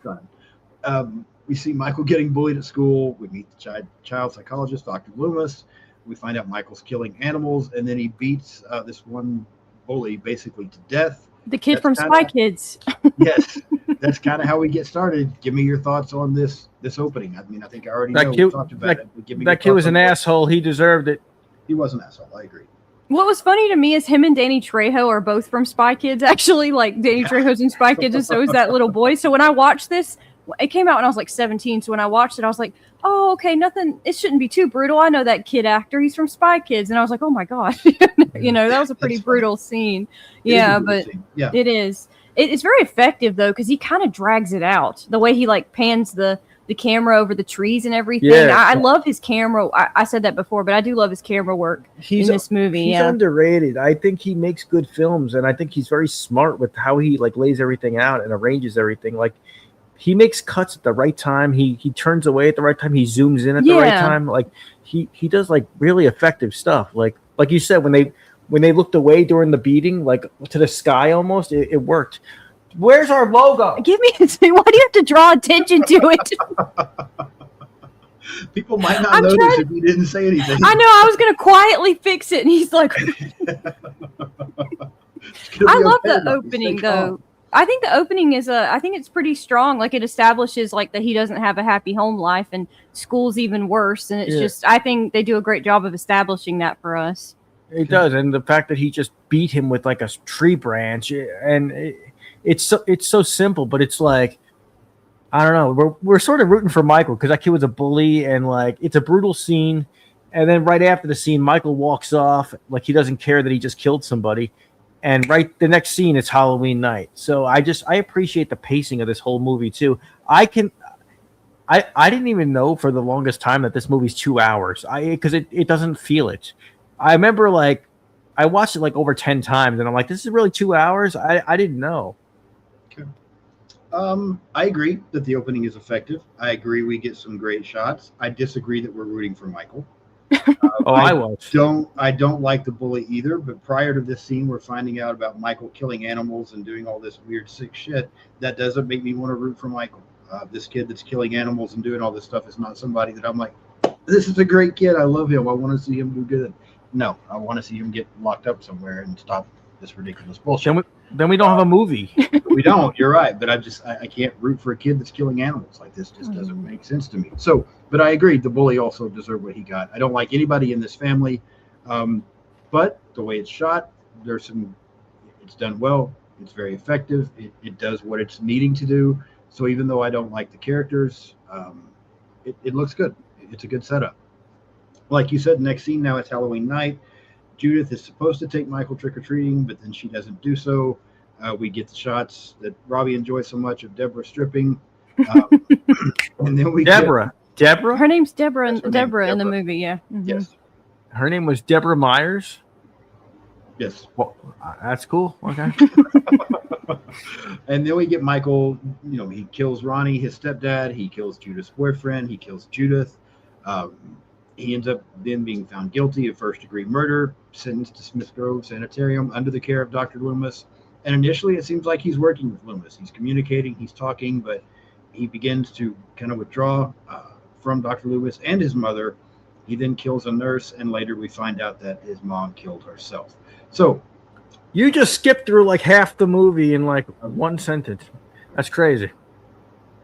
something. We see Michael getting bullied at school. We meet the child psychologist, Dr. Loomis. We find out Michael's killing animals, and then he beats this one bully basically to death. The kid from Spy Kids. Yes, that's kind of how we get started. Give me your thoughts on this opening. I mean, I think I already know we talked about it. But give me that kid was an asshole. He deserved it. He was an asshole. I agree. What was funny to me is him and Danny Trejo are both from Spy Kids. Actually, like Danny Trejo's in Spy Kids, and so is that little boy. So when I watched this, it came out when I was like 17. So when I watched it, I was like, oh, okay, nothing. It shouldn't be too brutal. I know that kid actor. He's from Spy Kids, and I was like, oh my god, that was a pretty brutal scene. Yeah, but it is. It's very effective though because he kind of drags it out. The way he like pans the camera over the trees and everything. Yeah. I love his camera. I said that before, but I do love his camera work in this movie. He's underrated. I think he makes good films, and I think he's very smart with how he like lays everything out and arranges everything. Like he makes cuts at the right time. He turns away at the right time. He zooms in at the right time. Like he does like really effective stuff. Like you said, when they looked away during the beating, like to the sky almost, it worked. Where's our logo? Give me. Why do you have to draw attention to it? People might not notice if you didn't say anything. I know. I was going to quietly fix it, and he's like, I love the opening though. I think the opening is I think it's pretty strong. Like it establishes like that he doesn't have a happy home life, and school's even worse. And it's just, I think they do a great job of establishing that for us. It does, and the fact that he just beat him with like a tree branch, and it's so simple, but it's like, I don't know. We're sort of rooting for Michael because that kid was a bully, and like it's a brutal scene. And then right after the scene, Michael walks off like he doesn't care that he just killed somebody. And right the next scene, it's Halloween night. So I appreciate the pacing of this whole movie too. I didn't even know for the longest time that this movie's 2 hours. Because it doesn't feel it. I remember like I watched it like over 10 times, and I'm like, this is really 2 hours. I didn't know. I agree that the opening is effective. I agree we get some great shots. I disagree that we're rooting for Michael. I don't like the bully either, but prior to this scene, we're finding out about Michael killing animals and doing all this weird sick shit. That doesn't make me want to root for Michael. This kid that's killing animals and doing all this stuff is not somebody that I'm like, this is a great kid. I love him. I want to see him do good. No, I want to see him get locked up somewhere and stop this ridiculous bullshit. Then we don't have a movie. We don't. You're right. But I can't root for a kid that's killing animals. Like this just doesn't make sense to me. So, but I agree. The bully also deserved what he got. I don't like anybody in this family. But the way it's shot, it's done well. It's very effective. It does what it's needing to do. So even though I don't like the characters, it looks good. It's a good setup. Like you said, next scene now it's Halloween night. Judith is supposed to take Michael trick-or-treating, but then she doesn't do so. We get the shots that Robbie enjoys so much of Deborah stripping. And then we Deborah. Her name's Deborah in the movie, yeah. Mm-hmm. Yes. Her name was Deborah Myers? Yes. Well, that's cool. Okay. And then we get Michael, he kills Ronnie, his stepdad. He kills Judith's boyfriend. He kills Judith. He ends up then being found guilty of first-degree murder, sentenced to Smith Grove Sanitarium under the care of Dr. Loomis. And initially, it seems like he's working with Loomis. He's communicating, he's talking, but he begins to kind of withdraw from Dr. Loomis and his mother. He then kills a nurse, and later we find out that his mom killed herself. So You just skipped through like half the movie in like one sentence. That's crazy.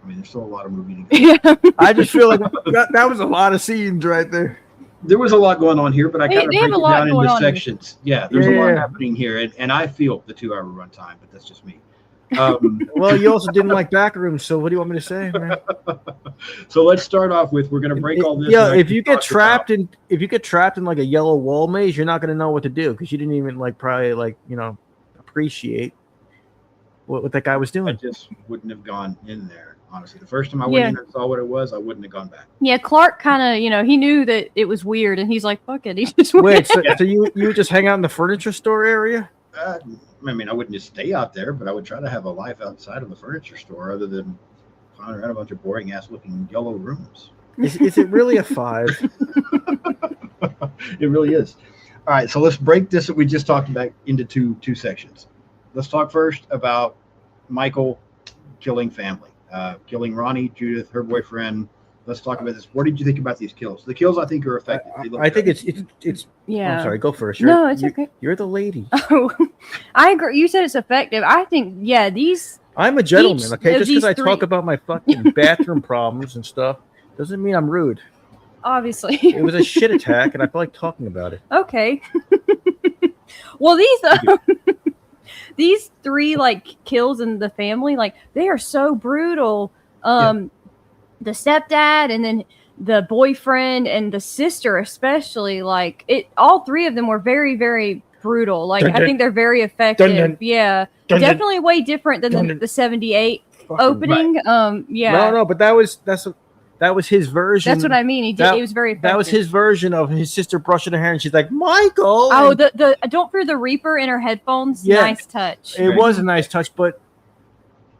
I mean, there's still a lot of movie to go. Yeah. I just feel like that was a lot of scenes right there. There was a lot going on here, but I They- kind of they break have a it lot down going into on in this. sections. Yeah, there's a lot Yeah. happening here, and I feel the 2 hour runtime, but that's just me. Well, you also didn't like Backrooms, so what do you want me to say, man? So let's start off with we're going to break all this. Yeah, that I if you get talked about. trapped in like a yellow wall maze, you're not going to know what to do because you didn't even like probably like appreciate what that guy was I doing. just wouldn't have gone in there. Honestly, the first time I went Yeah. in and saw what it was, I wouldn't have gone back. Yeah, Clark kind of, he knew that it was weird, and he's like, "Fuck it." He just Wait, went. so you would just hang out in the furniture store area? I mean, I wouldn't just stay out there, but I would try to have a life outside of the furniture store other than flying around a bunch of boring ass looking yellow rooms. Is it really a 5? It really is. All right, so let's break this that we just talked about into two sections. Let's talk first about Michael killing family, killing Ronnie, Judith, her boyfriend. Let's talk about this. What did you think about these kills? The kills, I think, are effective. They look I think good. it's. Yeah. I'm sorry. Go first. No, it's okay. You're the lady. Oh, I agree. You said it's effective. I think, yeah, these. I'm a gentleman. Each Okay, of just because these I three- talk about my fucking bathroom problems and stuff doesn't mean I'm rude. Obviously. It was a shit attack, and I feel like talking about it. Okay. Well, these 3 like kills in the family, like they are so brutal. The stepdad and then the boyfriend and the sister especially, like all 3 of them were very, very brutal. Like Dun, dun. I think they're very effective. Dun, dun. Yeah. Dun, dun. Definitely way different than Dun, dun. the 78 Fucking opening. Yeah. No, but that was his version. That's what I mean. He did. that- It was very effective. That was his version of his sister brushing her hair, and she's like, "Michael." Oh, and the don't fear the Reaper in her headphones. Yeah. Nice touch. it was a nice touch, but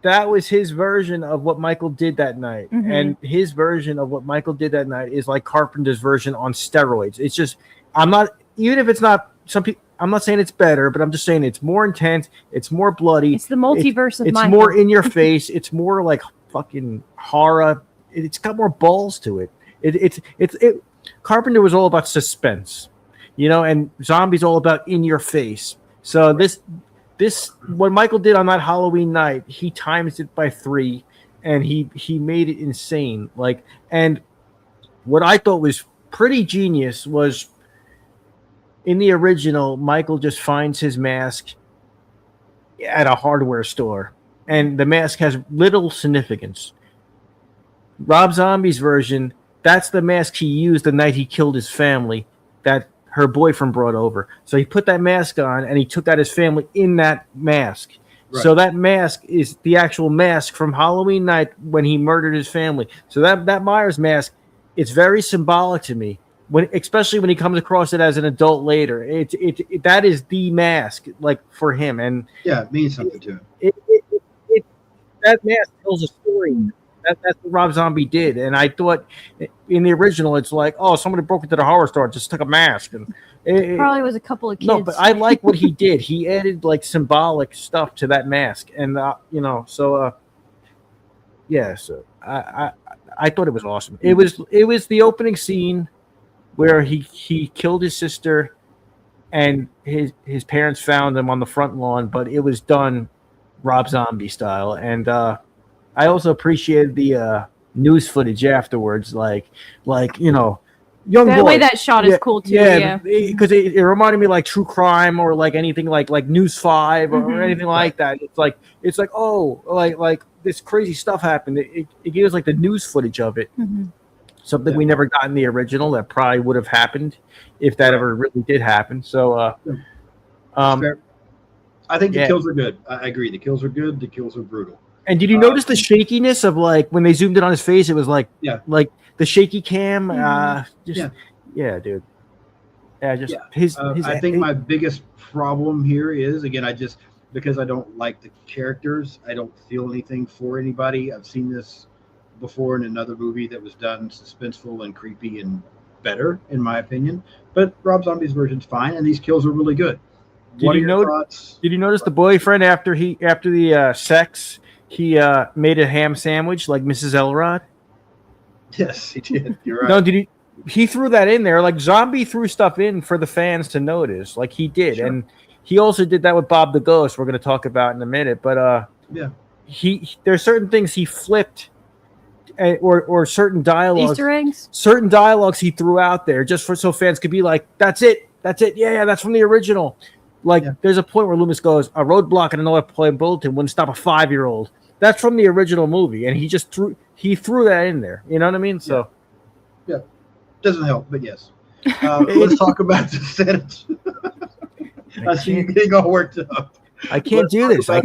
that was his version of what Michael did that night. Mhm. And his version of what Michael did that night is like Carpenter's version on steroids. It's just, I'm not, even if it's not, some people, I'm not saying it's better, but I'm just saying it's more intense, it's more bloody, It's the multiverse of it's Michael. more in your face, it's more like fucking horror. It's got more balls to it. Carpenter was all about suspense, and Zombies all about in your face. So this what Michael did on that Halloween night, he times it by 3, and he made it insane. Like, and what I thought was pretty genius was in the original, Michael just finds his mask at a hardware store, and the mask has little significance. Rob Zombie's version, that's the mask he used the night he killed his family, that her boyfriend brought over. So he put that mask on, and he took out his family in that mask. Right. So that mask is the actual mask from Halloween night when he murdered his family. So that Myers mask, it's very symbolic to me, especially when he comes across it as an adult later. That is the mask, like, for him, and Yeah, it means something to him. that mask tells a story. That's what Rob Zombie did, and I thought in the original, it's like, oh, somebody broke into the horror store and just took a mask, and Probably was a couple of kids. no, but I like what he did. He added like symbolic stuff to that mask, and so I thought it was awesome. It was the opening scene where he killed his sister, and his parents found him on the front lawn, but it was done Rob Zombie style, and I also appreciated the news footage afterwards, like young that boy. way that shot is cool too. Yeah. Because it reminded me like True Crime or like anything like News 5 or Mhm. anything like that. It's like oh, like this crazy stuff happened. It gives like the news footage of it, Mhm. something Yeah. we never got in the original that probably would have happened if that ever really did happen. So, Fair. I think the yeah. kills are good. I agree. The kills are good. The kills are brutal. and did you notice the shakiness of like when they zoomed in on his face? It was like Yeah. like the shaky cam. Mhm. Yeah, dude. Yeah, just Yeah. his. I think my biggest problem here is, again, because I don't like the characters, I don't feel anything for anybody. I've seen this before in another movie that was done suspenseful and creepy and better, in my opinion. But Rob Zombie's version's fine, and these kills are really good. Did What are you your know- thoughts? Did you notice the boyfriend after the sex? He made a ham sandwich like Mrs. Elrod. Yes, he did. You're right. No, he threw that in there. Like Zombie threw stuff in for the fans to notice, like he did, Sure. and he also did that with Bob the Ghost. We're going to talk about in a minute, but Yeah. There's certain things he flipped, or certain dialogues, Easter eggs. certain dialogues he threw out there just for so fans could be like, that's it, yeah, that's from the original. Like, there's a point where Loomis goes, a roadblock and another plane bulletin wouldn't stop a 5-year-old. That's from the original movie, and he just threw that in there. You know what I mean? So, yeah, doesn't help, but yes. Let's talk about the sentence. I see you getting all worked up. I can't do this. I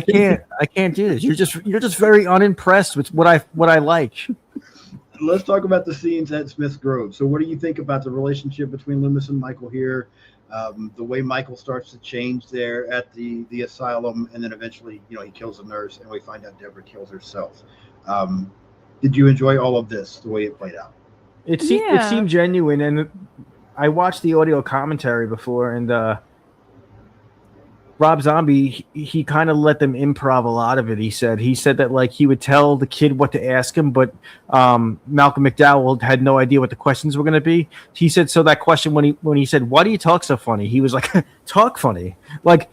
can't do this. You're just very unimpressed with what I like. Let's talk about the scenes at Smith's Grove. So what do you think about the relationship between Loomis and Michael here? The way Michael starts to change there at the asylum, and then eventually, he kills the nurse, and we find out Deborah kills herself. Did you enjoy all of this, the way it played out? It seemed genuine, and I watched the audio commentary before, and Rob Zombie, he kind of let them improv a lot of it. He said that, like, he would tell the kid what to ask him, but Malcolm McDowell had no idea what the questions were going to be. He said, so that question, when he said, why do you talk so funny? He was like, talk funny. Like,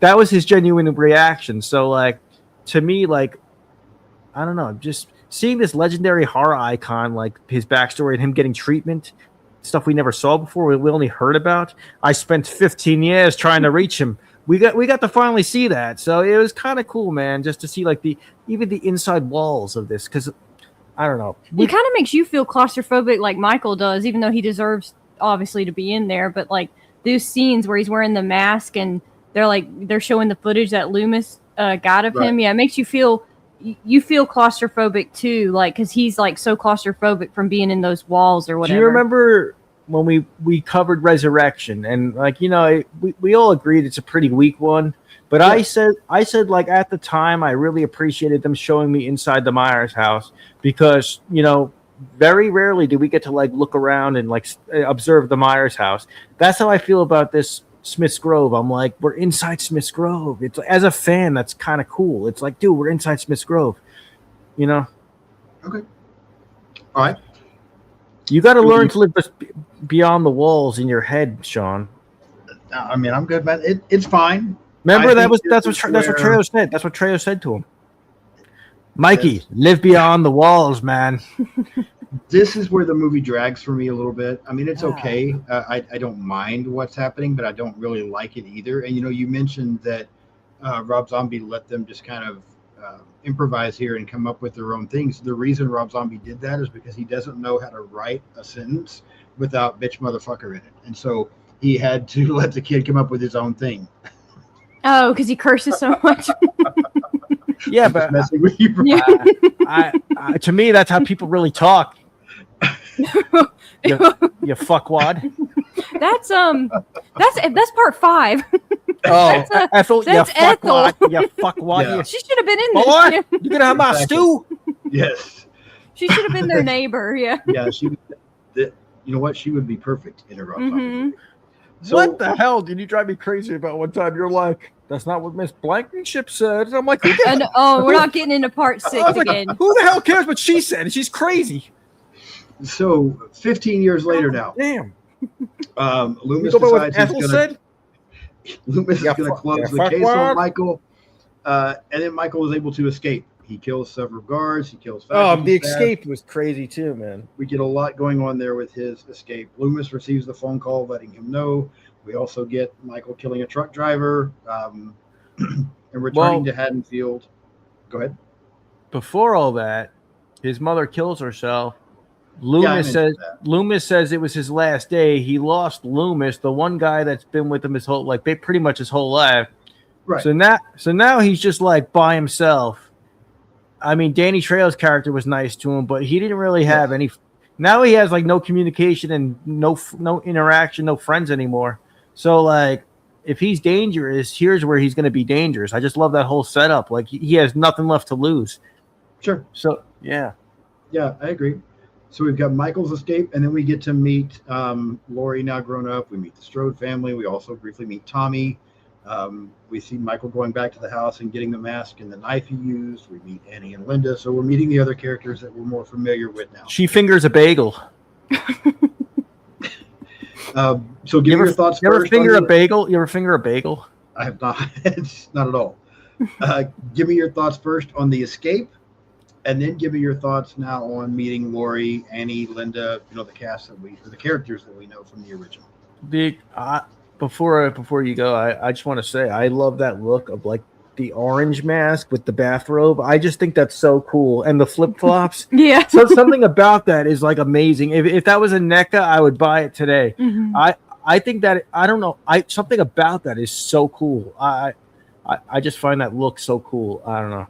that was his genuine reaction. So, like, to me, like, I don't know, just seeing this legendary horror icon, like his backstory and him getting treatment, stuff we never saw before, we only heard about. I spent 15 years trying to reach him. We got to finally see that, so it was kind of cool, man, just to see like even the inside walls of this, because I don't know, it kind of makes you feel claustrophobic, like Michael does, even though he deserves obviously to be in there. But like those scenes where he's wearing the mask and they're showing the footage that Loomis got of him, it makes you feel claustrophobic too, like because he's like so claustrophobic from being in those walls or whatever. Do you remember when we covered Resurrection, and like, we all agreed it's a pretty weak one, but I said like at the time I really appreciated them showing me inside the Myers house, because very rarely do we get to like look around and like observe the Myers house. That's how I feel about this Smith's Grove. I'm like, we're inside Smith's Grove. It's, as a fan, that's kind of cool. It's like, dude, we're inside Smith's Grove. Okay. All right. You got to learn to live beyond the walls in your head, Sean. I mean, I'm good, man. It's fine. Remember, that's what Trejo said. That's what Trejo said to him. Mikey, live beyond the walls, man. This is where the movie drags for me a little bit. I mean, it's okay. I don't mind what's happening, but I don't really like it either. And, you mentioned that Rob Zombie let them just kind of improvise here and come up with their own things. The reason Rob Zombie did that is because he doesn't know how to write a sentence without bitch motherfucker in it. And so he had to let the kid come up with his own thing. Oh, because he curses so much. Yeah, but messing with you, bro. To me, that's how people really talk. You fuckwad. That's part 5. Oh, Ethel, that's fuckwad. Ethel. You fuckwad. Yeah. She should have been in this. Boy, you gonna have my stew? Yes. She should have been their neighbor. Yeah. Yeah, she. You know what? She would be perfect in a Rob Zombie movie. So, what the hell did you drive me crazy about one time? You're like, that's not what Miss Blankenship said. And I'm like, we're not getting into part 6 again. Who the hell cares what she said? She's crazy. So 15 years later now. Damn. Loomis decides Loomis is going to close the case on Michael. And then Michael is able to escape. He kills several guards. He kills the escape was crazy too, man. We get a lot going on there with his escape. Loomis receives the phone call letting him know. We also get Michael killing a truck driver and returning to Haddonfield. Go ahead. Before all that, his mother kills herself. Loomis says it was his last day. He lost Loomis, the one guy that's been with him his whole, like, pretty much his whole life. Right. So now he's just like by himself. I mean, Danny Trejo's character was nice to him, but he didn't really have any. Now he has like no communication and no interaction, no friends anymore. So like, if he's dangerous, here's where he's going to be dangerous. I just love that whole setup. Like, he has nothing left to lose. Sure. So yeah, I agree. So we've got Michael's escape, and then we get to meet Laurie, now grown up. We meet the Strode family. We also briefly meet Tommy. We see Michael going back to the house and getting the mask and the knife he used. We meet Annie and Linda. So we're meeting the other characters that we're more familiar with now. She fingers a bagel. So give me your thoughts You ever first. finger a bagel? You ever finger a bagel? I have not. It's not at all. Give me your thoughts first on the escape, and then give me your thoughts now on meeting Laurie, Annie, Linda. The cast the characters that we know from the original. Before you go, I just want to say I love that look of like the orange mask with the bathrobe. I just think that's so cool, and the flip flops. Yeah. So something about that is like amazing. If that was a NECA, I would buy it today. Mhm. I think that I don't know. Something about that is so cool. I just find that look so cool. I don't know.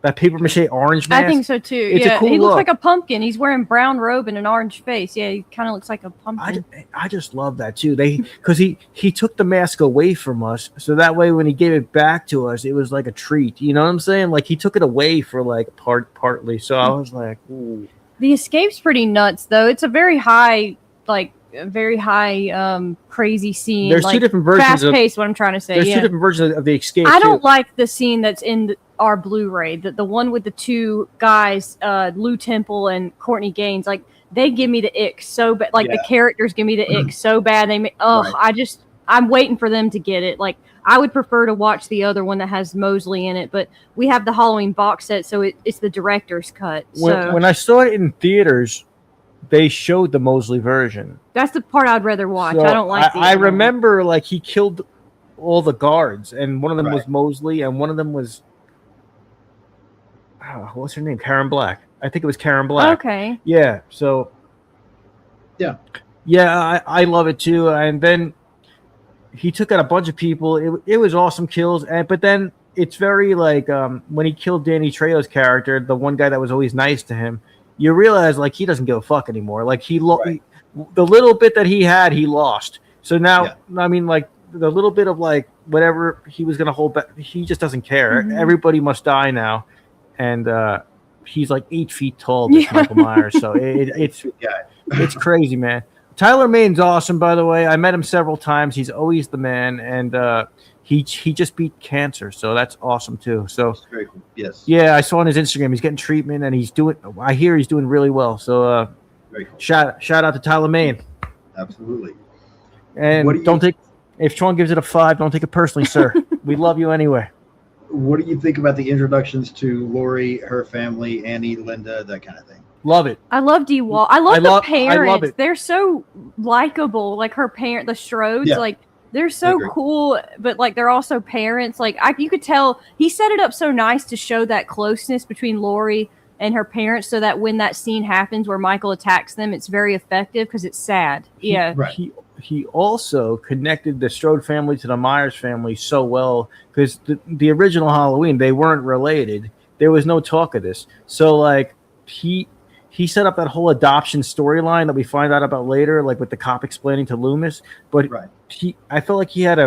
That paper mache orange mask. I think so too. It's a cool he looks look. like a pumpkin. He's wearing brown robe and an orange face. Yeah, he kind of looks like a pumpkin. I just love that too. Because he took the mask away from us, so that way when he gave it back to us, it was like a treat. You know what I'm saying? Like he took it away for like partly. So I was like, ooh. The escape's pretty nuts though. It's a very high, crazy scene. There's like, two different versions. Fast paced. What I'm trying to say. There's yeah. two different versions of the escape. I don't like the scene that's in our Blu-ray. The one with the two guys, Lou Temple and Courtney Gaines. Like they give me the ick so bad. Like the characters give me the ick so bad. I'm waiting for them to get it. Like I would prefer to watch the other one that has Mosley in it, but we have the Halloween box set, so it's the director's cut. When I saw it in theaters, they showed the Mosley version. That's the part I'd rather watch. So I don't like. I remember like he killed all the guards, and one of them was Mosley, and one of them was what's her name? Karen Black. I think it was Karen Black. Okay. Yeah. So. Yeah. Yeah, I love it too, and then he took out a bunch of people. It was awesome kills, but then it's very like when he killed Danny Trejo's character, the one guy that was always nice to him. You realize like he doesn't give a fuck anymore. Like the little bit that he had, he lost. So now, I mean, like the little bit of like whatever he was gonna hold back, he just doesn't care. Mm-hmm. Everybody must die now, and he's like 8 feet tall, this Michael Myers. So it's crazy, man. Tyler Mane's awesome, by the way. I met him several times. He's always the man, and he just beat cancer, so that's awesome too. So very cool. Yes, yeah, I saw on his Instagram he's getting treatment, and I hear he's doing really well. So very cool. Shout out to Tyler Mane. Absolutely. And if Sean gives it a 5, don't take it personally, sir. We love you anyway. What do you think about the introductions to Laurie, her family, Annie, Linda, that kind of thing? Love it. I love Dee Wall. I love the parents. I love it. They're so likable. Like her parent, the Strodes, like they're so cool, but like they're also parents. Like you could tell he set it up so nice to show that closeness between Laurie and her parents, so that when that scene happens where Michael attacks them, it's very effective because it's sad. He also connected the Strode family to the Myers family so well because the original Halloween, they weren't related. There was no talk of this. So like he set up that whole adoption storyline that we find out about later, like with the cop explaining to Loomis. But I felt like he had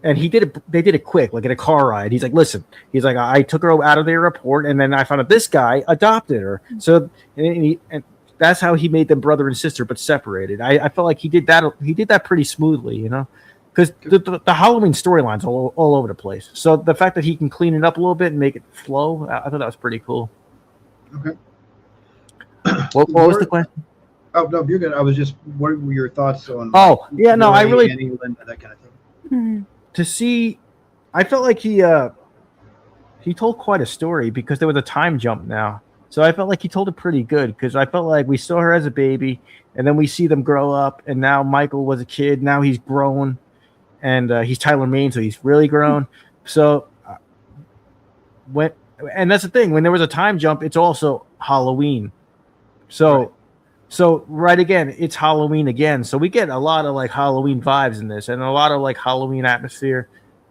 and he did it. They did it quick, like in a car ride. He's like, listen, he's like, I took her out of the airport, and then I found out this guy adopted her. So and that's how he made them brother and sister, but separated. I felt like he did that. He did that pretty smoothly, you know, because the Halloween storyline's all over the place. So the fact that he can clean it up a little bit and make it flow, I thought that was pretty cool. Okay. What was the question? Oh no, you're good. I was just. What were your thoughts on? Oh yeah, no, I really Annie, Linda, that kind of thing. Mm-hmm. To see, I felt like he told quite a story because there was a time jump now. So I felt like he told it pretty good because I felt like we saw her as a baby, and then we see them grow up, and now Michael was a kid. Now he's grown, and he's Tyler Mane, so he's really grown. So and that's the thing. When there was a time jump, it's also Halloween. So right again, it's Halloween again. So we get a lot of like Halloween vibes in this, and a lot of like Halloween atmosphere.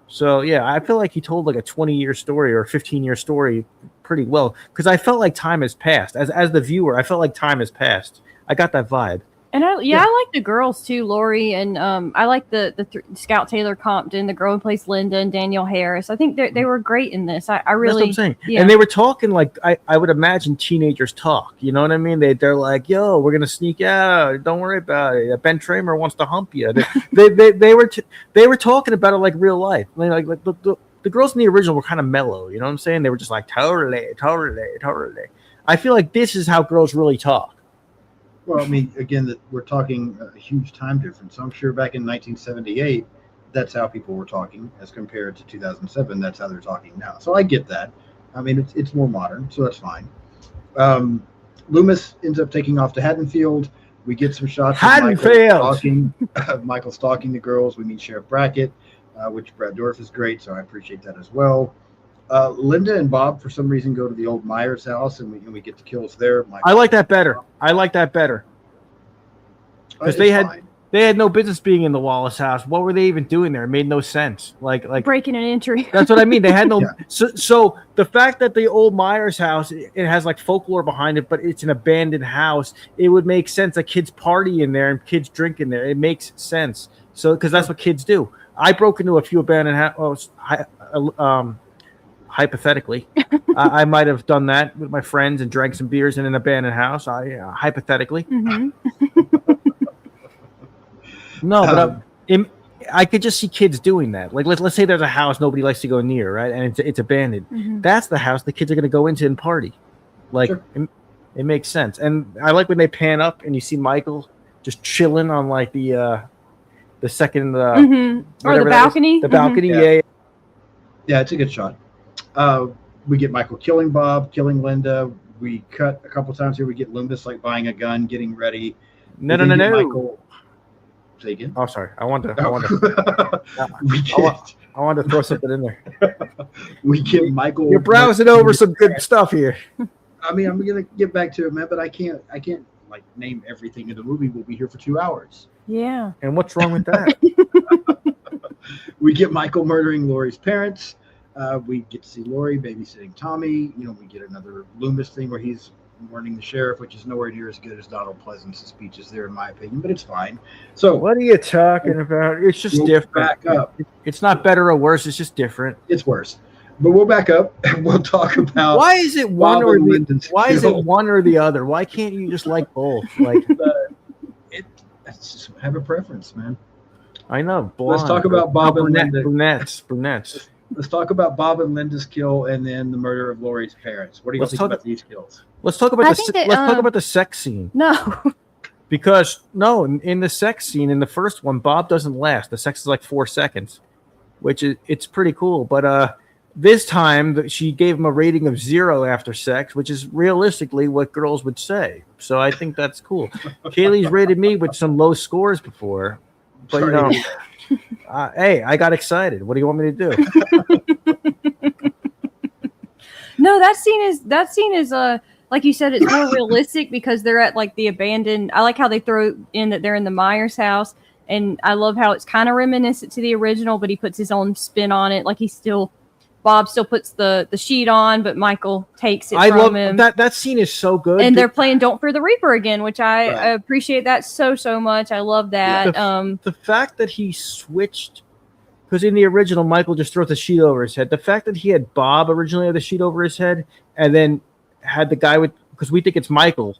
So yeah, I feel like he told like a 20-year story or a 15-year story pretty well because I felt like time has passed. As the viewer, I felt like time has passed. I got that vibe. And I like the girls too, Laurie, and I like the Scout Taylor Compton, the girl who plays Linda, and Danielle Harris. I think they were great in this. I really. That's what I'm saying. Yeah. And they were talking like I would imagine teenagers talk. You know what I mean? They're like, "Yo, we're gonna sneak out. Don't worry about it. Ben Tramer wants to hump you." They were talking about it like real life. Like the girls in the original were kind of mellow. You know what I'm saying? They were just like totally. I feel like this is how girls really talk. Well, I mean, again, that we're talking a huge time difference. So I'm sure back in 1978, that's how people were talking, as compared to 2007. That's how they're talking now. So I get that. I mean, it's more modern, so that's fine. Loomis ends up taking off to Haddonfield. We get some shots of Michael stalking the girls. We meet Sheriff Brackett, which Brad Dourif is great, so I appreciate that as well. Linda and Bob, for some reason, go to the old Myers house, and we get the kills there. I like that better. Because they had no business being in the Wallace house. What were they even doing there? It made no sense. Like breaking an entry. That's what I mean. They had no. Yeah. So the fact that the old Myers house, it has like folklore behind it, but it's an abandoned house. It would make sense that kids party in there and kids drink in there. It makes sense. So because that's what kids do. I broke into a few abandoned houses. Hypothetically, I might have done that with my friends and drank some beers in an abandoned house. Hypothetically. Mm-hmm. No, but I could just see kids doing that. Like, let's say there's a house nobody likes to go near, right? And it's abandoned. Mm-hmm. That's the house the kids are going to go into and party. Like, sure. It makes sense. And I like when they pan up and you see Michael just chilling on like the second mm-hmm. or the balcony. The balcony, mm-hmm. Yeah, it's a good shot. We get Michael killing Bob, killing Linda. We cut a couple times here. We get Loomis like buying a gun, getting ready. No. Michael. Say again. Oh, sorry. I want to throw something in there. We get Michael. You're browsing over some good stuff here. I mean, I'm gonna get back to it, man, but I can't like name everything in the movie. We'll be here for 2 hours. Yeah. And what's wrong with that? We get Michael murdering Laurie's parents. We get to see Laurie babysitting Tommy. We get another Loomis thing where he's warning the sheriff, which is nowhere near as good as Donald Pleasance's speeches there, in my opinion, but it's fine. So what are you talking about? It's just different. Back up. It's not better or worse. It's just different. It's worse. But we'll back up and we'll talk about why is it one or the other? Why can't you just like both? Like just have a preference, man. I know. Let's talk about Bob and Linda. Brunettes. Let's talk about Bob and Linda's kill and then the murder of Laurie's parents. What do you think about these kills? Let's talk about talk about the sex scene. No. Because in the sex scene in the first one, Bob doesn't last. The sex is like 4 seconds, which it's pretty cool. But this time she gave him a rating of 0 after sex, which is realistically what girls would say. So I think that's cool. Kaylee's rated me with some low scores before, but hey, I got excited. What do you want me to do? No, that scene is like you said, it's more realistic because they're at like the abandoned. I like how they throw in that they're in the Myers house, and I love how it's kind of reminiscent to the original, but he puts his own spin on it. Like Bob still puts the sheet on, but Michael takes it from him. That scene is so good. And they're playing "Don't Fear the Reaper" again, which I appreciate that so much. I love that. The fact that he switched, because in the original Michael just throws the sheet over his head. The fact that he had Bob originally have the sheet over his head, and then had the guy because we think it's Michael,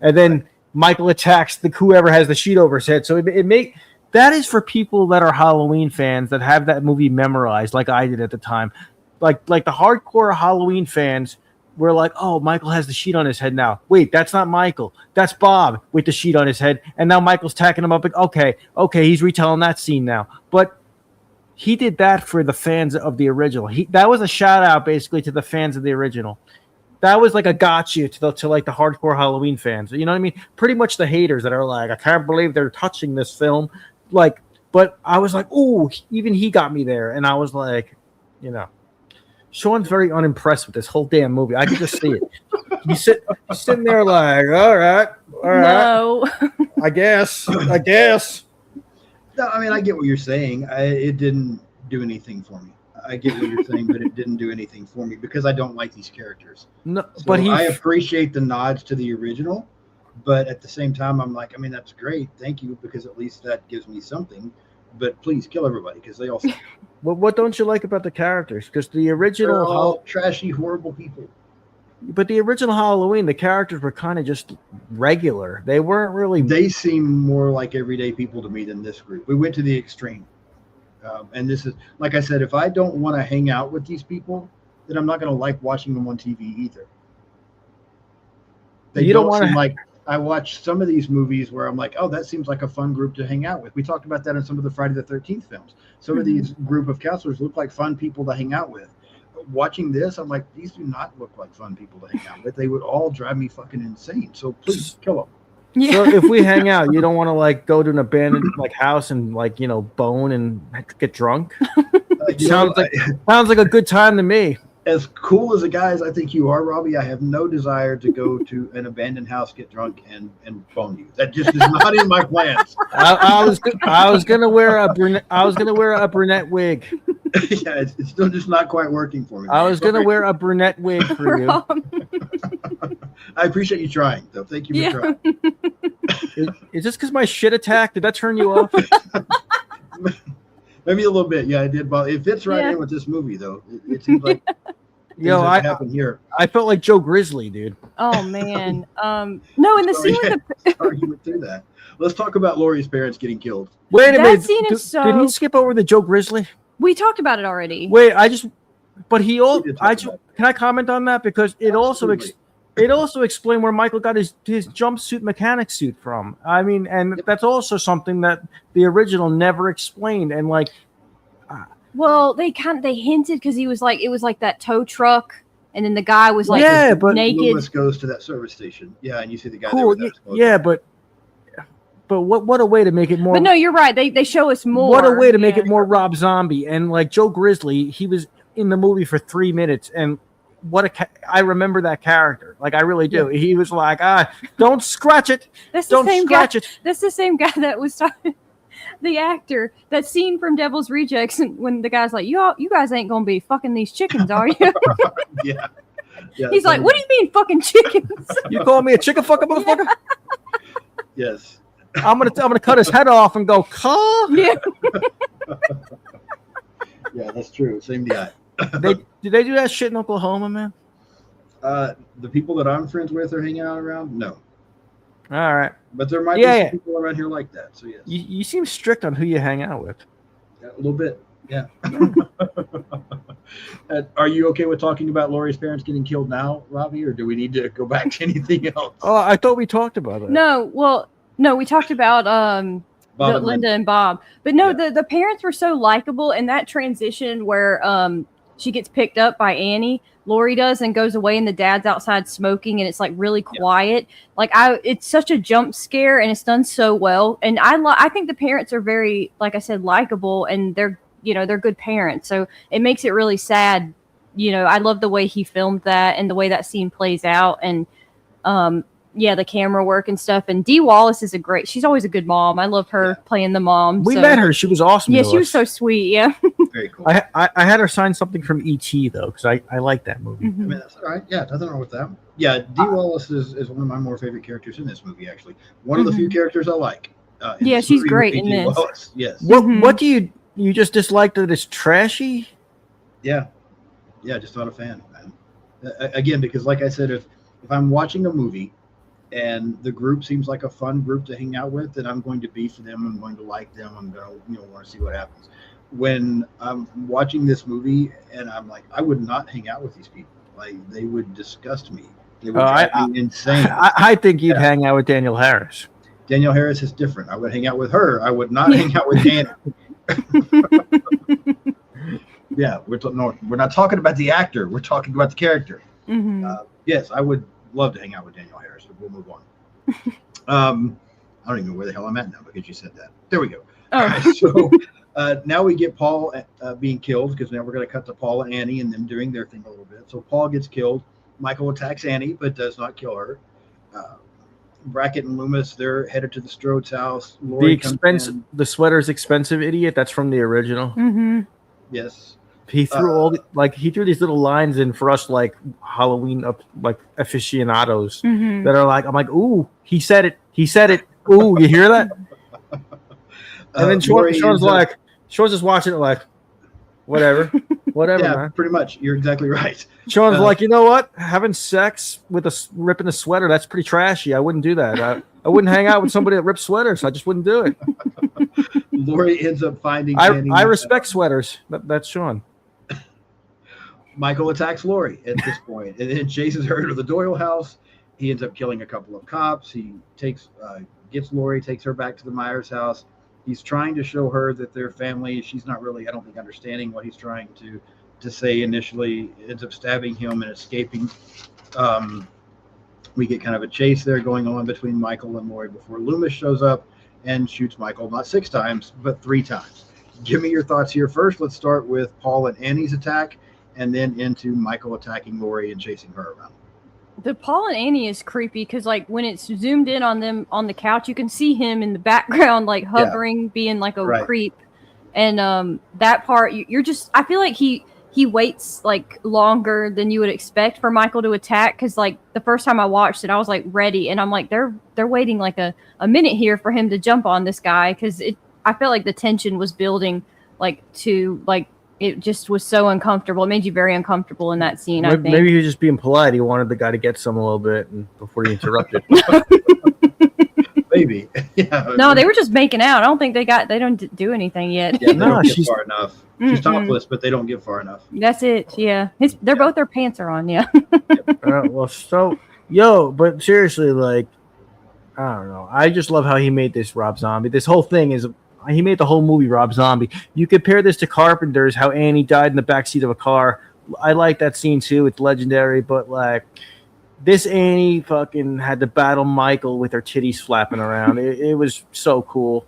and then Michael attacks whoever has the sheet over his head. So that is for people that are Halloween fans that have that movie memorized, like I did at the time. Like the hardcore Halloween fans were like, oh, Michael has the sheet on his head now. Wait, that's not Michael. That's Bob with the sheet on his head. And now Michael's tacking him up. Okay, he's retelling that scene now. But he did that for the fans of the original. That was a shout out basically to the fans of the original. That was like a gotcha to like the hardcore Halloween fans. You know what I mean? Pretty much the haters that are like, I can't believe they're touching this film. Like, but I was like, ooh, even he got me there. And I was like, Sean's very unimpressed with this whole damn movie. I can just see it. He's sitting there like, all right. No. I guess. No, I mean, I get what you're saying. It didn't do anything for me. I get what you're saying, but it didn't do anything for me because I don't like these characters. No, so but I appreciate the nods to the original, but at the same time, I'm like, I mean, that's great. Thank you, because at least that gives me something. But please kill everybody because they all suck. Well, what don't you like about the characters? Because the original, they're all trashy, horrible people. But the original Halloween, the characters were kind of just regular. They weren't really. They seem more like everyday people to me than this group. We went to the extreme, and this is, like I said, if I don't want to hang out with these people, then I'm not going to like watching them on TV either. They don't seem like I watch some of these movies where I'm like, oh, that seems like a fun group to hang out with. We talked about that in some of the Friday the 13th films. Some of these group of counselors look like fun people to hang out with. Watching this, I'm like, these do not look like fun people to hang out with. They would all drive me fucking insane. So please kill them. Yeah. So if we hang out, you don't want to like go to an abandoned like house and like bone and get drunk. Sounds like a good time to me. As cool as a guy as I think you are, Robbie, I have no desire to go to an abandoned house, get drunk, and bone you. That just is not in my plans. I was gonna wear a brunette wig. Yeah, it's still just not quite working for me. I was gonna wear a brunette wig for you. I appreciate you trying, though. Thank you for trying. Is this because my shit attack? Did that turn you off? Maybe a little bit. Yeah, I did. But it fits right in with this movie, though. It seems like I happened here. I felt like Joe Grizzly, dude. Oh man. No, in the scene with the sorry you went through that. Let's talk about Laurie's parents getting killed. Wait a That minute. scene is so- Did he skip over the Joe Grizzly? we talked about it already. Wait, can I comment on that because it Absolutely. also explained where Michael got his jumpsuit mechanic suit from. I mean, and that's also something that the original never explained. And like, Well, they hinted because it was like that tow truck, and then the guy was like but naked. Lewis goes to that service station. Yeah, and you see the guy there cool, with that explosive. yeah, but what a way to make it more. But no, you're right. They show us more. What a way to make it more Rob Zombie. And like Joe Grizzly, he was in the movie for 3 minutes, and I remember that character. Like I really do. Yeah. He was like, don't scratch it. That's don't the same scratch guy. it. That's the same guy that was talking. The actor, that scene from Devil's Rejects, when the guy's like, you guys ain't gonna be fucking these chickens, are you? Yeah. He's like, what do you mean fucking chickens? You call me a chicken fucking motherfucker? Yes. I'm gonna cut his head off and go, caw. Yeah. Yeah, that's true. Same guy. Did they do that shit in Oklahoma, man? The people that I'm friends with are hanging out around? No. All right. But there might be some people around here like that. So yes. You seem strict on who you hang out with. Yeah, a little bit. Yeah. Are you okay with talking about Laurie's parents getting killed now, Robbie, or do we need to go back to anything else? Oh, I thought we talked about that. No, we talked about Bob and Linda and Bob. But no, the parents were so likable, and that transition where she gets picked up by Annie, Laurie does, and goes away, and the dad's outside smoking, and it's like really quiet. Like it's such a jump scare, and it's done so well. And I think the parents are very, like I said, likable, and they're good parents. So it makes it really sad. I love the way he filmed that and the way that scene plays out, and the camera work and stuff. And Dee Wallace is she's always a good mom. I love her playing the mom. We met her. She was awesome. Yeah, she was so sweet. Yeah. Very cool. I had her sign something from E.T. though, because I like that movie. Mm-hmm. I mean, that's all right. Yeah, nothing wrong with that. Yeah, Dee Wallace is one of my more favorite characters in this movie, actually. One of the few characters I like. Yeah, she's great in this. Wallace. Yes. What do you just dislike that it's trashy? Yeah. Yeah, just not a fan, man. Again, because like I said, if I'm watching a movie and the group seems like a fun group to hang out with, then I'm going to be for them. I'm going to like them. I'm going to want to see what happens. When I'm watching this movie and I'm like, I would not hang out with these people. Like they would disgust me. They would drive me insane. I think you'd hang out with Danielle Harris. Danielle Harris is different. I would hang out with her. I would not hang out with Danny. Yeah, we're not talking about the actor. We're talking about the character. Mm-hmm. Yes, I would love to hang out with Danielle Harris. We'll move on. I don't even know where the hell I'm at now because you said that. There we go. Oh. All right, so now we get Paul being killed because now we're going to cut to Paul and Annie and them doing their thing a little bit. So Paul gets killed. Michael attacks Annie but does not kill her. Brackett and Loomis, they're headed to the Strode's house. Laurie The sweater's expensive, idiot. That's from the original. Mm-hmm. Yes. He threw he threw these little lines in for us like Halloween aficionados that are like, I'm like, ooh, he said it. Ooh, you hear that? And then Sean's just watching it like, whatever, yeah, man. Pretty much. You're exactly right. Sean's like, you know what? Having sex with ripping a sweater, that's pretty trashy. I wouldn't do that. I wouldn't hang out with somebody that rips sweaters. I just wouldn't do it. Laurie ends up finding. I respect sweaters. That's Sean. Michael attacks Laurie at this point and then chases her to the Doyle house. he ends up killing a couple of cops. He gets Lori, takes her back to the Myers house. He's trying to show her that they're family. She's not really, I don't think, understanding what he's trying to say initially. Ends up stabbing him and escaping. We get kind of a chase there going on between Michael and Lori before Loomis shows up and shoots Michael not 6 times, but 3 times. Give me your thoughts here first. Let's start with Paul and Annie's attack, and then into Michael attacking Lori and chasing her around. The Paul and Annie is creepy because, like, when it's zoomed in on them on the couch, you can see him in the background, like hovering, being like a creep. And that part, you're just, I feel like he waits like longer than you would expect for Michael to attack. Because like the first time I watched it, I was like ready, and I'm like, they're waiting like a minute here for him to jump on this guy, because I felt like the tension was building, like to like. It just was so uncomfortable. It made you very uncomfortable in that scene, I think. Maybe he was just being polite. He wanted the guy to get some a little bit before he interrupted. Maybe. Yeah. No, they were just making out. I don't think they don't do anything yet. Yeah, they don't get far enough. She's topless, but they don't get far enough. That's it. Yeah. Both their pants are on. Yeah. But seriously, like, I don't know. I just love how he made this Rob Zombie. This whole thing is... He made the whole movie Rob Zombie. You compare this to Carpenter's, how Annie died in the backseat of a car. I like that scene too. It's legendary. But like, this Annie fucking had to battle Michael with her titties flapping around. It was so cool.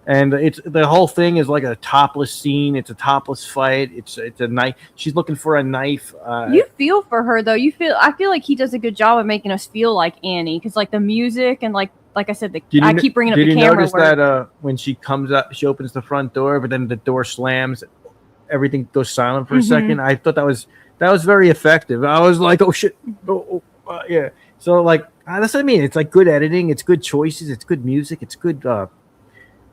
And the whole thing is like a topless scene. It's a topless fight. It's a knife. She's looking for a knife. You feel for her though. I feel like he does a good job of making us feel like Annie, because like the music and like I said, I keep bringing up the camera. Did you notice that when she comes up, she opens the front door, but then the door slams, everything goes silent for a second? I thought that was very effective. I was like, oh shit, yeah. So like that's what I mean. It's like good editing. It's good choices. It's good music. It's good.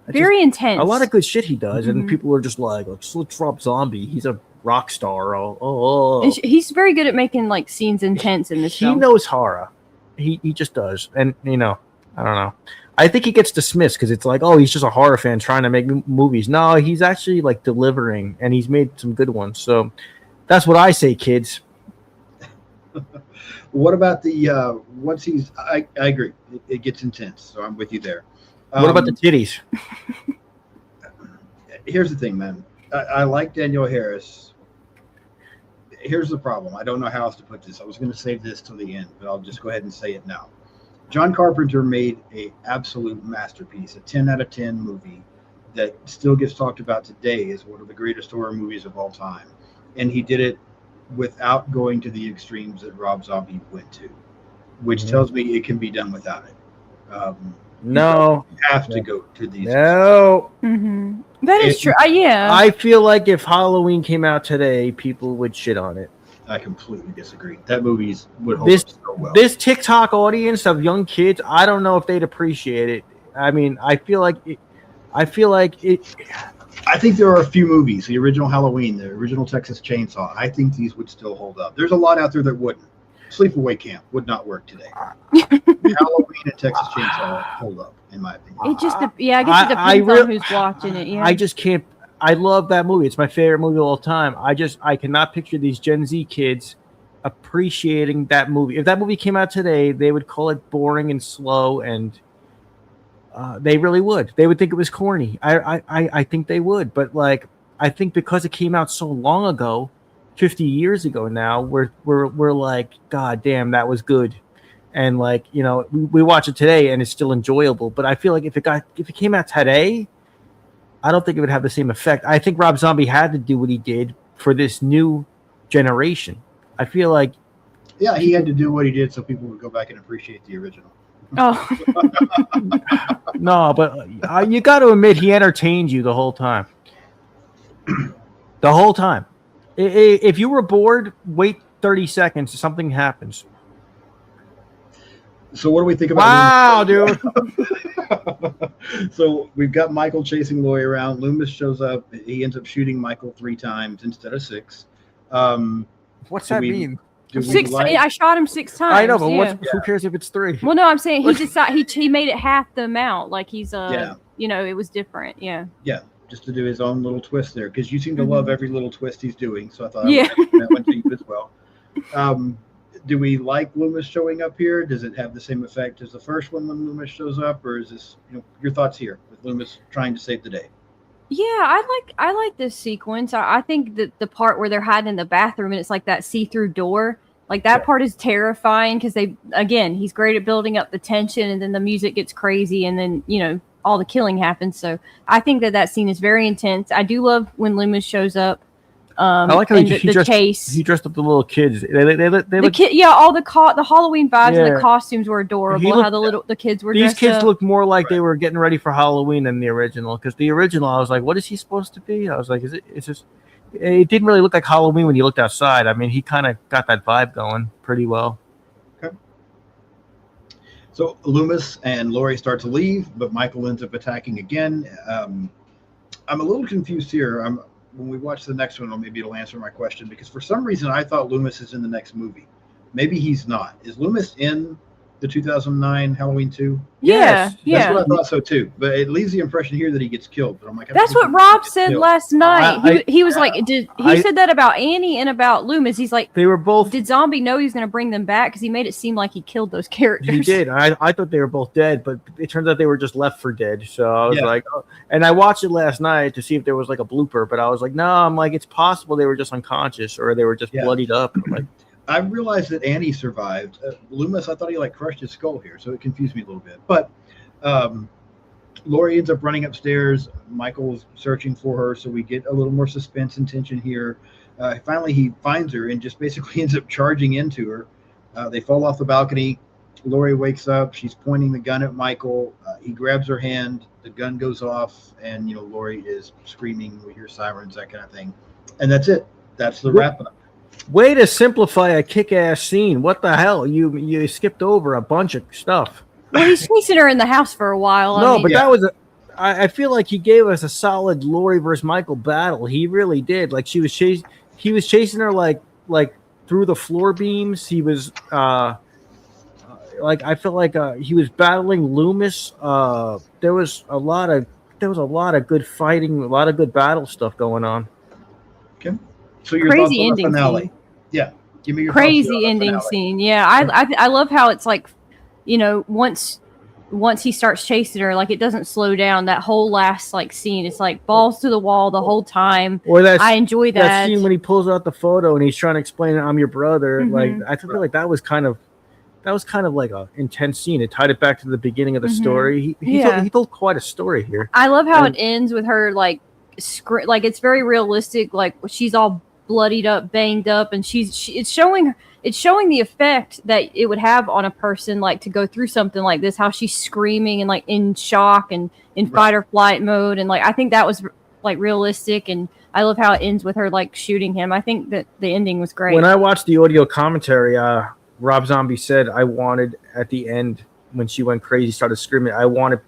Very intense. A lot of good shit he does, and people are just like, let's Rob Zombie. He's a rock star. And he's very good at making like scenes intense in this film. He knows horror. He just does, and you know. I don't know. I think he gets dismissed because it's like, oh, he's just a horror fan trying to make movies. No, he's actually like delivering, and he's made some good ones. So that's what I say, kids. What about the once he's? I agree. It gets intense. So I'm with you there. What about the titties? Here's the thing, man. I like Danielle Harris. Here's the problem. I don't know how else to put this. I was going to save this till the end, but I'll just go ahead and say it now. John Carpenter made an absolute masterpiece, a 10 out of 10 movie that still gets talked about today as one of the greatest horror movies of all time. And he did it without going to the extremes that Rob Zombie went to, which tells me it can be done without it. No. You have to go to these. No. That is true. Yeah. I feel like if Halloween came out today, people would shit on it. I completely disagree. That movie would hold up so well. This TikTok audience of young kids, I don't know if they'd appreciate it. I mean, I feel like it. I think there are a few movies, the original Halloween, the original Texas Chainsaw. I think these would still hold up. There's a lot out there that wouldn't. Sleepaway Camp would not work today. Halloween and Texas Chainsaw hold up, in my opinion. It just, I guess it depends on who's watching it. Yeah. I just can't. I love that movie. It's my favorite movie of all time. I cannot picture these Gen Z kids appreciating that movie. If that movie came out today, they would call it boring and slow, and they really would. They would think it was corny. I think they would, but like I think because it came out so long ago, 50 years ago now, we're like, God damn, that was good, and like we watch it today and it's still enjoyable. But I feel like if it came out today, I don't think it would have the same effect. I think Rob Zombie had to do what he did for this new generation. I feel like... Yeah, he had to do what he did so people would go back and appreciate the original. Oh. No, but you got to admit, he entertained you the whole time. The whole time. If you were bored, wait 30 seconds, something happens. So what do we think about? Wow, dude. So we've got Michael chasing Lori around. Loomis shows up. He ends up shooting Michael 3 times instead of 6. What's that mean? 6. I shot him 6 times. I know, but who cares if it's 3? Well, no, I'm saying he made it half the amount. Like he's it was different. Yeah. Yeah, just to do his own little twist there, because you seem to love every little twist he's doing. So I thought that one to you as well. do we like Loomis showing up here? Does it have the same effect as the first one when Loomis shows up, or is this, your thoughts here with Loomis trying to save the day? Yeah, I like this sequence. I think that the part where they're hiding in the bathroom and it's like that see-through door, like that part is terrifying because he's great at building up the tension, and then the music gets crazy, and then all the killing happens. So I think that scene is very intense. I do love when Loomis shows up. I like how he dressed up the little kids. They look, all the Halloween vibes and the costumes were adorable. How the kids were. These kids up. looked more like they were getting ready for Halloween than the original. Because the original, I was like, what is he supposed to be? I was like, it didn't really look like Halloween when you looked outside. I mean, he kind of got that vibe going pretty well. Okay. So Loomis and Laurie start to leave, but Michael ends up attacking again. I'm a little confused here. When we watch the next one, maybe it'll answer my question, because for some reason I thought Loomis is in the next movie. Maybe he's not. Is Loomis in the 2009 Halloween 2? Yeah. That's what I thought so too. But it leaves the impression here that he gets killed. But I'm like, that's what Rob said last night. He was like, he said that about Annie and about Loomis. He's like, they were both. Did Zombie know he was going to bring them back? Because he made it seem like he killed those characters. He did. I thought they were both dead, but it turns out they were just left for dead. So I was like, oh. And I watched it last night to see if there was like a blooper, but I was like, no, I'm like, it's possible they were just unconscious or they were just bloodied up. I'm like, I realized that Annie survived. Loomis, I thought he crushed his skull here, so it confused me a little bit. But Laurie ends up running upstairs. Michael's searching for her, so we get a little more suspense and tension here. Finally, he finds her and just basically ends up charging into her. They fall off the balcony. Laurie wakes up. She's pointing the gun at Michael. He grabs her hand. The gun goes off, and Laurie is screaming. We hear sirens, that kind of thing. And that's it. That's the wrap up. Way to simplify a kick-ass scene. What the hell? You skipped over a bunch of stuff. Well, he's chasing her in the house for a while. That was I feel like he gave us a solid Laurie versus Michael battle. He really did. Like he was chasing her like through the floor beams. He was I feel like he was battling Loomis. There was a lot of good fighting, a lot of good battle stuff going on. Okay. So your crazy ending finale. Scene. Yeah. Give me your crazy ending scene. Yeah. I love how it's like, once he starts chasing her, like it doesn't slow down. That whole last scene, it's like balls to the wall the whole time. Or I enjoy that. That scene when he pulls out the photo and he's trying to explain I'm your brother. Mm-hmm. Like I feel like that was kind of like a intense scene. It tied it back to the beginning of the story. He told quite a story here. I love how it ends with her like it's very realistic. Like she's all bloodied up, banged up, and it's showing the effect that it would have on a person like to go through something like this, how she's screaming and like in shock and in fight or flight mode, and like I think that was like realistic, and I love how it ends with her like shooting him. I think that the ending was great. When I watched the audio commentary, Rob Zombie said I wanted at the end when she went crazy, started screaming, I wanted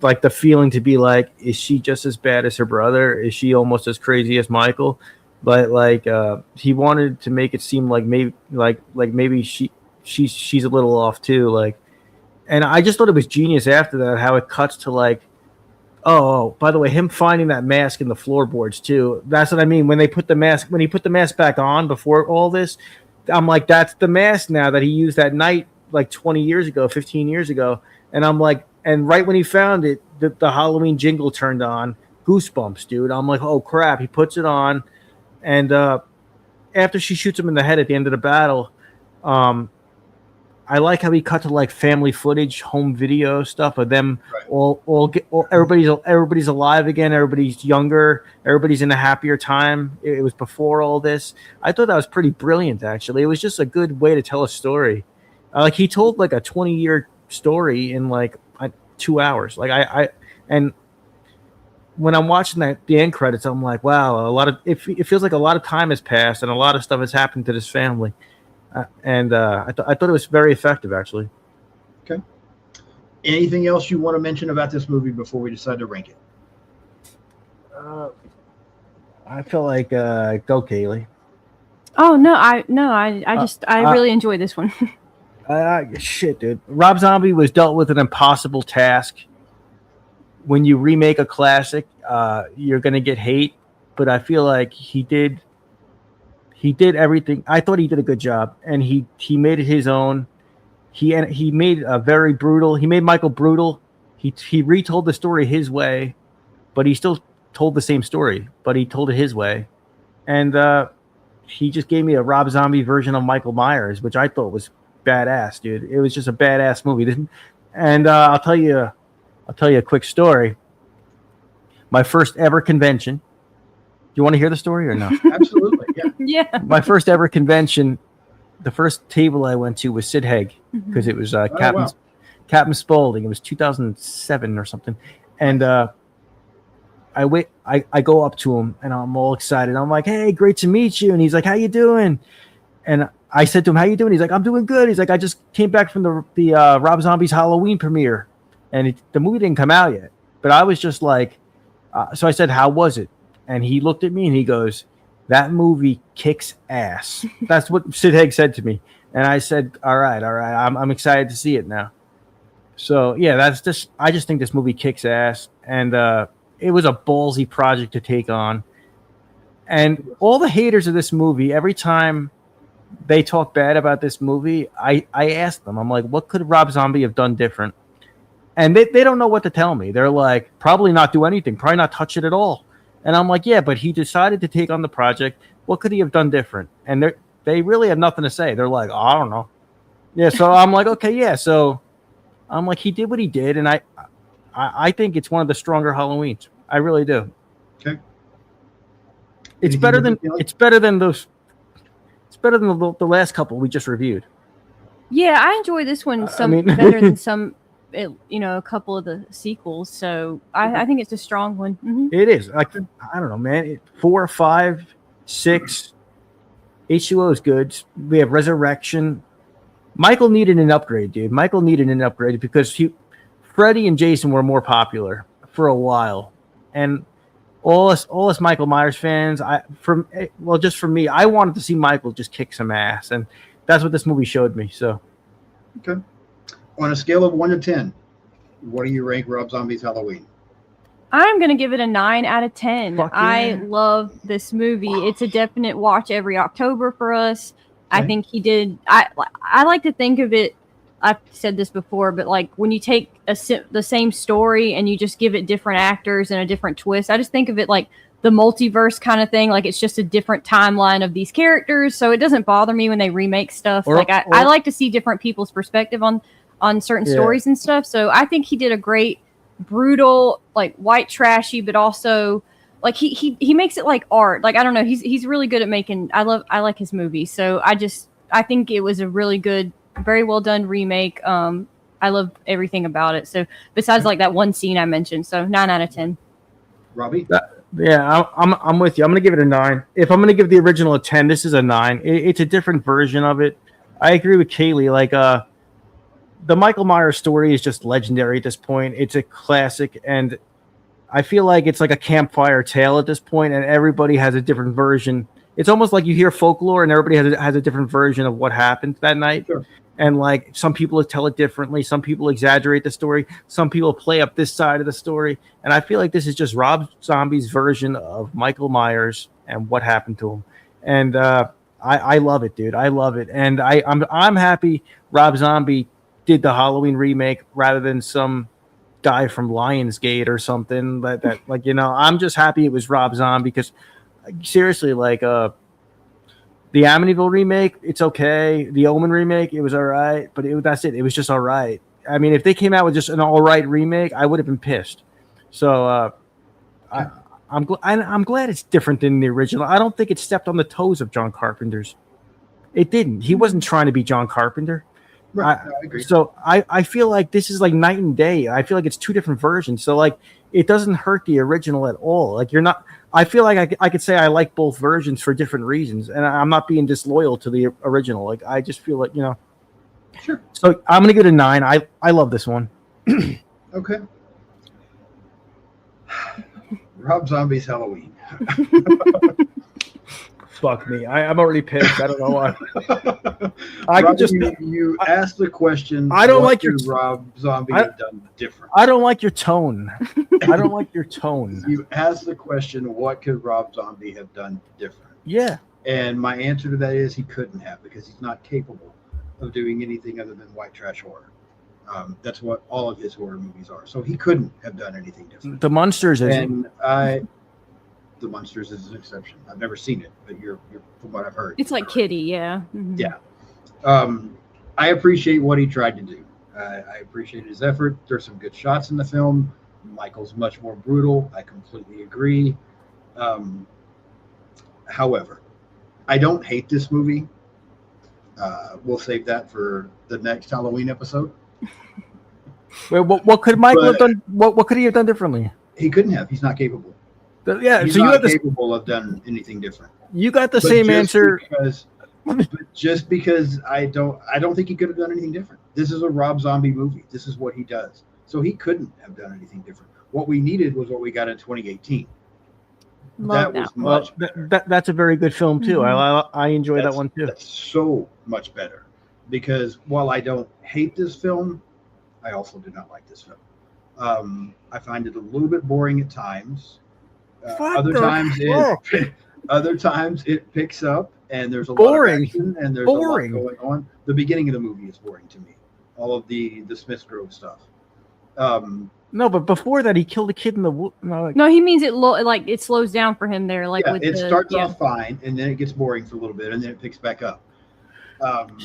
like the feeling to be like, is she just as bad as her brother? Is she almost as crazy as Michael? But like he wanted to make it seem like maybe she's a little off too. Like, and I just thought it was genius after that how it cuts to like, oh, by the way, him finding that mask in the floorboards too. That's what I mean when he put the mask back on before all this. I'm like, that's the mask now that he used that night like 20 years ago, 15 years ago. And I'm like, and right when he found it, the Halloween jingle turned on. Goosebumps, dude. I'm like, oh crap. He puts it on. And after she shoots him in the head at the end of the battle, I like how he cut to like family footage, home video stuff of them everybody's alive again, everybody's younger, everybody's in a happier time. It was before all this. I thought that was pretty brilliant, actually. It was just a good way to tell a story. Like he told like a 20-year story in like 2 hours. Like and when I'm watching the end credits, I'm like, wow, it feels like a lot of time has passed and a lot of stuff has happened to this family. I thought it was very effective, actually. Okay. Anything else you want to mention about this movie before we decide to rank it? I feel like go Kaylee. Oh no, I really enjoy this one. Shit, dude. Rob Zombie was dealt with an impossible task. When you remake a classic, you're gonna get hate, but I feel like he he did everything. I thought he did a good job, and he made it his own. He made a very brutal. He made Michael brutal. He retold the story his way, but he still told the same story, but he told it his way, and he just gave me a Rob Zombie version of Michael Myers, which I thought was badass, dude. It was just a badass movie. And I'll tell you a quick story. My first ever convention. Do you want to hear the story or no? Absolutely, yeah. Yeah. My first ever convention, the first table I went to was Sid Haig, because it was Captain Spaulding. It was 2007 or something. And I go up to him and I'm all excited. I'm like, hey, great to meet you. And he's like, how you doing? And I said to him, how you doing? He's like, I'm doing good. He's like, I just came back from the Rob Zombie's Halloween premiere. And the movie didn't come out yet. But I was just like, so I said, how was it? And he looked at me and he goes, that movie kicks ass. That's what Sid Haig said to me. And I said, all right. I'm excited to see it now. So yeah, I just think this movie kicks ass. And it was a ballsy project to take on. And all the haters of this movie, every time they talk bad about this movie, I ask them, I'm like, what could Rob Zombie have done different? And they don't know what to tell me. They're like, probably not do anything, probably not touch it at all. And I'm like, yeah, but he decided to take on the project. What could he have done different? And they really have nothing to say. They're like, oh, I don't know. Yeah, so I'm like, okay, yeah. So I'm like, he did what he did, and I think it's one of the stronger Halloweens. I really do. Okay. It's better than the last couple we just reviewed. Yeah, I enjoy this one better than some, a couple of the sequels. So I think it's a strong one. Mm-hmm. It is. Like, I don't know, man. 4, 5, 6. H2O is good. We have Resurrection. Michael needed an upgrade, dude. Michael needed an upgrade because Freddy and Jason were more popular for a while, and all us Michael Myers fans, just for me, I wanted to see Michael just kick some ass, and that's what this movie showed me. So, okay, on a scale of 1 to 10, what do you rank Rob Zombie's Halloween? I'm gonna give it a 9 out of 10. Fuck yeah. I love this movie. It's a definite watch every October for us. Okay. I think he did. I like to think of it. I've said this before, but like when you take the same story and you just give it different actors and a different twist, I just think of it like the multiverse kind of thing. Like it's just a different timeline of these characters. So it doesn't bother me when they remake stuff. I like to see different people's perspective on certain stories and stuff. So I think he did a great, brutal, like white trashy, but also like he makes it like art. Like, I don't know. He's really good at making, I like his movies. So I think it was a really good, very well done remake. I love everything about it. So besides like that one scene I mentioned, so 9 out of 10. Robbie? Yeah, I'm with you. I'm gonna give it a 9. If I'm gonna give the original a 10, this is a 9. It's a different version of it. I agree with Kaylee. Like the Michael Myers story is just legendary at this point. It's a classic, and I feel like it's like a campfire tale at this point, and everybody has a different version. It's almost like you hear folklore, and everybody has a different version of what happened that night. Sure. And like some people tell it differently, some people exaggerate the story, some people play up this side of the story, and I feel like this is just Rob Zombie's version of Michael Myers and what happened to him. And I love it, dude. I love it, and I'm happy Rob Zombie did the Halloween remake rather than some guy from Lionsgate or something that like, I'm just happy it was Rob Zombie, because seriously, like the Amityville remake, it's okay. The Omen remake, it was all right, but that's it. It was just all right. I mean, if they came out with just an all right remake, I would have been pissed. So I'm glad it's different than the original. I don't think it stepped on the toes of John Carpenter's. It didn't. He wasn't trying to be John Carpenter. Right, I agree. So I feel like this is like night and day. I feel like it's two different versions. So like it doesn't hurt the original at all. Like I feel like I could say I like both versions for different reasons, and I'm not being disloyal to the original. Like I just feel like, Sure. So I'm gonna give it a 9. I love this one. Okay. Rob Zombie's Halloween. Fuck me. I'm already pissed. I don't know why. You asked the question. I don't like your Rob Zombie have done different. I don't like your tone. I don't like your tone. You asked the question, what could Rob Zombie have done different? Yeah. And my answer to that is he couldn't have, because he's not capable of doing anything other than white trash horror. That's what all of his horror movies are. So he couldn't have done anything different. The Munsters is. And the Munsters is an exception. I've never seen it, but you're from what I've heard. It's like Kitty, yeah. Mhm. Yeah. I appreciate what he tried to do. I appreciate his effort. There's some good shots in the film. Michael's much more brutal. I completely agree. However, I don't hate this movie. We'll save that for the next Halloween episode. Wait, what could Michael have done? What could he have done differently? He couldn't have. He's not capable. Yeah, He's so you not have this. capable of done anything different. You got the But same just answer. but just because I don't think he could have done anything different. This is a Rob Zombie movie. This is what he does. So he couldn't have done anything different. What we needed was what we got in 2018. Love That was that. much better. That's a very good film too. I enjoy that one too. That's so much better, because while I don't hate this film, I also do not like this film. I find it a little bit boring at times. Other times it picks up, and there's a lot of action, and there's a lot going on. The beginning of the movie is boring to me. All of the Smith Grove stuff. No, but before that, he killed a kid in the woods. No, he means it slows down for him there. Like yeah, with it starts off fine, and then it gets boring for a little bit, and then it picks back up.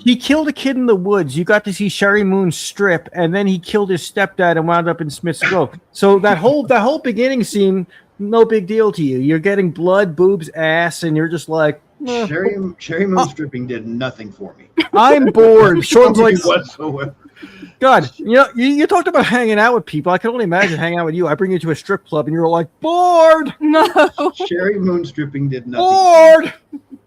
He killed a kid in the woods. You got to see Sherry Moon strip, and then he killed his stepdad and wound up in Smith's Grove. So that whole beginning scene, no big deal to you. You're getting blood, boobs, ass, and you're just like, Sherry Moon stripping did nothing for me. I'm bored. Sean's like, whatsoever. God, you talked about hanging out with people. I can only imagine hanging out with you. I bring you to a strip club, and you're like, bored. No. Sherry Moon stripping did nothing. Bored.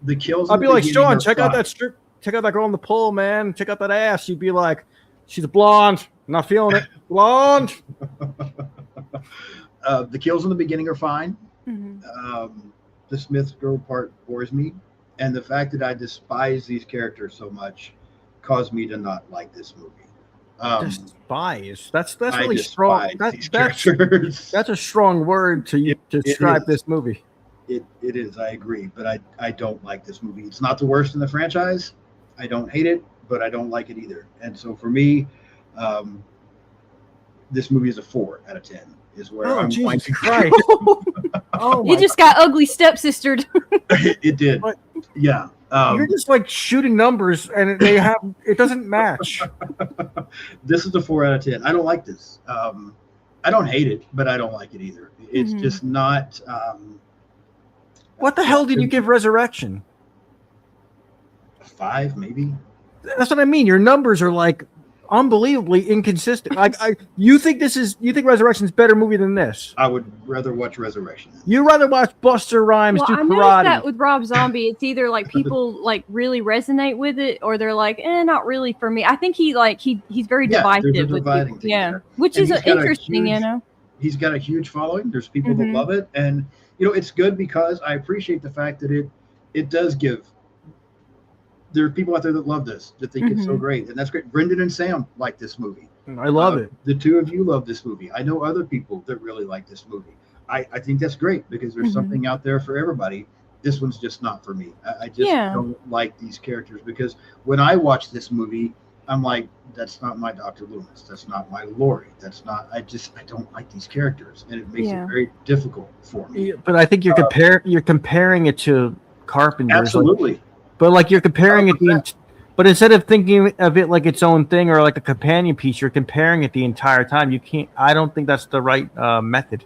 The kills. I'd be like, Sean, check out that strip. Check out that girl on the pole, man. Check out that ass. You'd be like, she's a blonde. I'm not feeling it. Blonde. The kills in the beginning are fine. Mm-hmm. The Smith Grove part bores me, and the fact that I despise these characters so much caused me to not like this movie. Despise. That's I really strong. That's a strong word to describe this movie. It is. I agree, but I don't like this movie. It's not the worst in the franchise. I don't hate it, but I don't like it either. And so for me, this movie is a 4 out of 10. Is where I'm going Jesus to Christ. Oh my You just got ugly stepsistered. It did. But- Yeah. You're just like shooting numbers, and it doesn't match. This is a 4 out of 10. I don't like this. I don't hate it, but I don't like it either. It's just not. What the hell did you give Resurrection? 5, maybe. That's what I mean. Your numbers are like unbelievably inconsistent. You think Resurrection's a better movie than this? I would rather watch Resurrection. You'd rather watch Buster Rhymes do I noticed karate. that with Rob Zombie, it's either like people like really resonate with it, or they're like, not really for me. I think he's very divisive there's a with dividing people. thing Yeah, there. which And is he's got a interesting, huge- He's got a huge following. There's people that love it, and it's good because I appreciate the fact that it does give. There are people out there that love this, that think it's so great, and that's great. Brendan and Sam like this movie. I love it. The two of you love this movie. I know other people that really like this movie. I think that's great because there's something out there for everybody. This one's just not for me. I just don't like these characters, because when I watch this movie, I'm like, that's not my Dr. Loomis. That's not my Laurie. That's not. I don't like these characters, and it makes it very difficult for me. But I think you're comparing it to Carpenter's. Absolutely. But like you're comparing it, but instead of thinking of it like its own thing or like a companion piece, you're comparing it the entire time. You can't. I don't think that's the right method.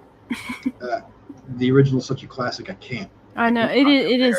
The original is such a classic. I can't. I know it is.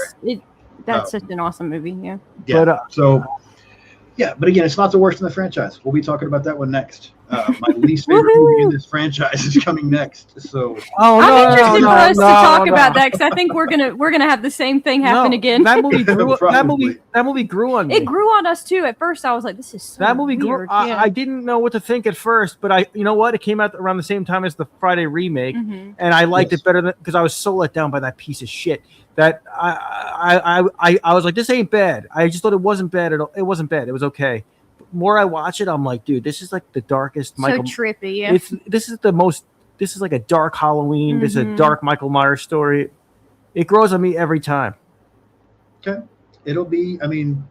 That's such an awesome movie. Yeah. Yeah. But, but again, it's not the worst in the franchise. We'll be talking about that one next. My least favorite movie in this franchise is coming next. So I'm interested for us to talk about that, because I think we're gonna have the same thing happen again. That movie grew. that movie grew on me. It grew on us too. At first, I was like, "This is so that movie weird." grew. I didn't know what to think at first, but you know what? It came out around the same time as the Friday remake, and I liked it better because I was so let down by that piece of shit that I was like, "This ain't bad." I just thought it wasn't bad at all. It wasn't bad. It was okay. More I watch it, I'm like, dude, this is like the darkest Michael. So trippy, yeah. This is like a dark Halloween. This is a dark Michael Myers story. It grows on me every time. Okay. It'll be. I mean,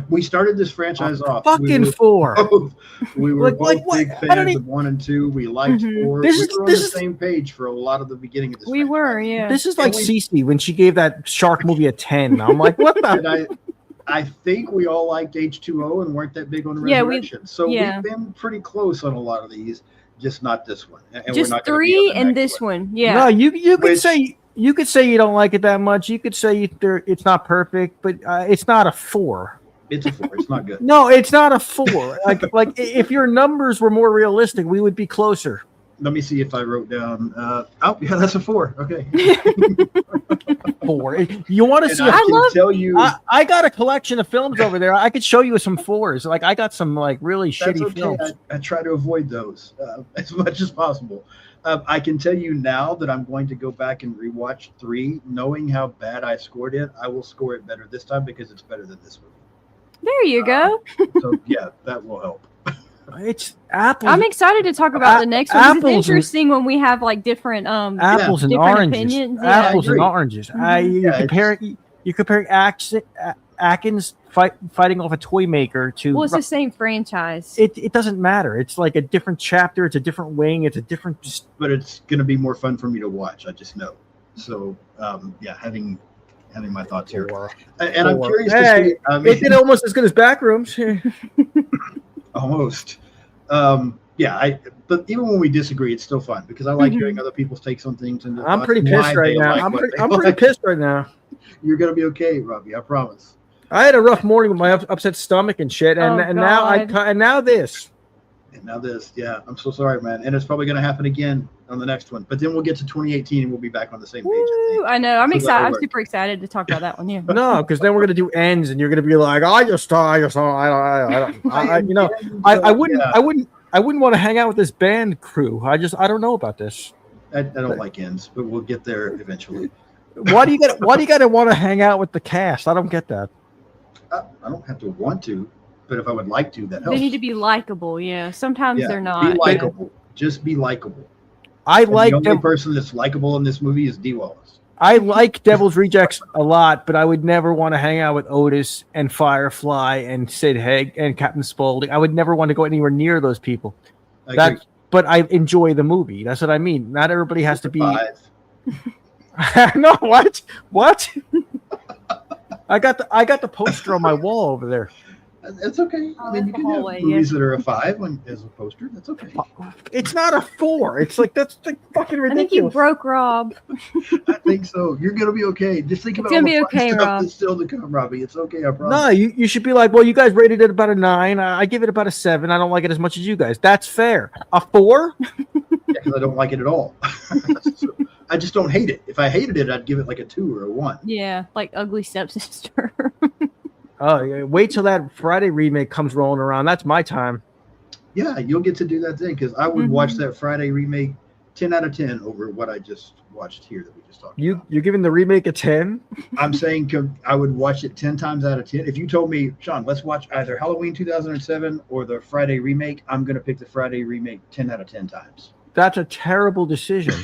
we started this franchise off. Fucking 4. We were both what? big fans of 1 and 2. We liked 4. This we is- were on this the is- same page for a lot of the beginning of this. We franchise. were, yeah. This is like And Cece when she gave that shark movie a 10. I'm like, what And the? I think we all liked H2O and weren't that big on Yeah, Resurrection. So yeah. we've been pretty close on a lot of these, just not this one. And we're Just not gonna be 3 on the and next this one. Yeah. No, you could Which- say you don't like it that much. You could say it's not perfect, but it's not a 4. It's a 4. It's not good. No, it's not a 4. like if your numbers were more realistic, we would be closer. Let me see if I wrote down. Oh, yeah, that's a 4. Okay. 4. You want to And see? I A, can tell you I got a collection of films over there. I could show you some 4s. Like I got some like really that's shitty okay. films. I try to avoid those as much as possible. I can tell you now that I'm going to go back and rewatch 3, knowing how bad I scored it. I will score it better this time because it's better than this movie. There you go. So yeah, that will help. It's apples. I'm excited to talk about the next one. 'Cause apples and- It's interesting when we have like different apples and different oranges. opinions, yeah. Apples I and agree. oranges. Mhm. You comparing Atkins fighting off a toy maker to. Well, it's the same franchise. It doesn't matter. It's like a different chapter. It's a different wing. It's a different. But it's going to be more fun for me to watch. I just know. So yeah, having my thoughts here, and I'm curious to see. I It mean, did almost as good as Backrooms. almost. Yeah, but even when we disagree, it's still fun because I like Mhm. hearing other people's takes on things. And I'm thoughts pretty and pissed why right they now. like I'm what pretty, they I'm pretty like. pissed right now. You're gonna be okay, Robbie. I promise. I had a rough morning with my upset stomach and shit, and, Oh, and now God. and now this. And now this, yeah, I'm so sorry, man. And it's probably gonna happen again on the next one. But then we'll get to 2018 and we'll be back on the same page. I Woo, think. I know. I'm So excited. that'll I'm work. super excited to talk about that one. Yeah. No, because then we're gonna do ends, and you're gonna be like, I you know, I wouldn't, Yeah, I wouldn't want to hang out with this band crew. I don't know about this. I don't like ends, but we'll get there eventually. Why do you got to want to hang out with the cast? I don't get that. I don't have to want to, but if I would like to, that They helps. need to be likable. Yeah. Sometimes Yeah, they're not. Be likable. Just be likable. I And like the only them. person that's likable in this movie is Dee Wallace. I like Devil's Rejects a lot, but I would never want to hang out with Otis and Firefly and Sid Haig and Captain Spaulding. I would never want to go anywhere near those people. I agree. But I enjoy the movie. That's what I mean. Not everybody has to be. 5. No, what? What? I got the poster on my wall over there. It's okay. Oh, I mean, that's you the can have hallway, movies that are a 5 as a poster. That's okay. It's not a 4. It's like that's like fucking I think you ridiculous. broke Rob. I think so. You're gonna be okay. Just think about gonna all the be fun okay, stuff Rob. that's still to come, Robbie. It's okay. I promise. No, you should be like, well, you guys rated it about a 9. I give it about a 7. I don't like it as much as you guys. That's fair. A 4? Because I don't like it at all. So, I just don't hate it. If I hated it, I'd give it like a 2 or a 1. Yeah, like Ugly Stepsister. Oh, yeah, wait till that Friday remake comes rolling around. That's my time. Yeah, you'll get to do that thing because I would watch that Friday remake 10 out of 10 over what I just watched here that we just talked about. You're giving the remake a 10? I'm saying I would watch it 10 times out of 10. If you told me, Sean, let's watch either Halloween 2007 or the Friday remake, I'm going to pick the Friday remake 10 out of 10 times. That's a terrible decision.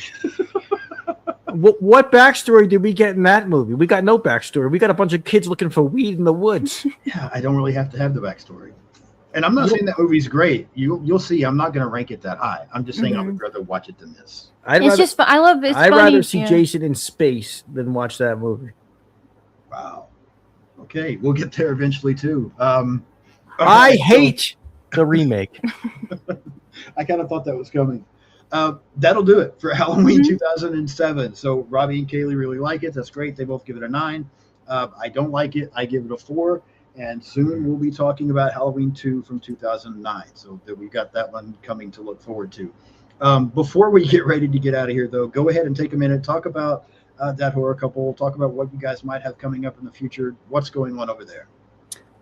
What backstory did we get in that movie? We got no backstory. We got a bunch of kids looking for weed in the woods. Yeah, I don't really have to have the backstory. And I'm not saying that movie's great. You'll see. I'm not going to rank it that high. I'm just saying I would rather watch it than this. It's just fun. I love it. It's I'd funny. rather see yeah. Jason in space than watch that movie. Wow. Okay, we'll get there eventually too. I hate the remake. I kind of thought that was coming. That'll do it for Halloween 2007. So Robbie and Kaylee really like it. That's great. They both give it a 9. I don't like it. I give it a 4. And soon we'll be talking about Halloween 2 from 2009. So that we've got that one coming to look forward to. Before we get ready to get out of here, though, go ahead and take a minute. Talk about that horror couple. Talk about what you guys might have coming up in the future. What's going on over there?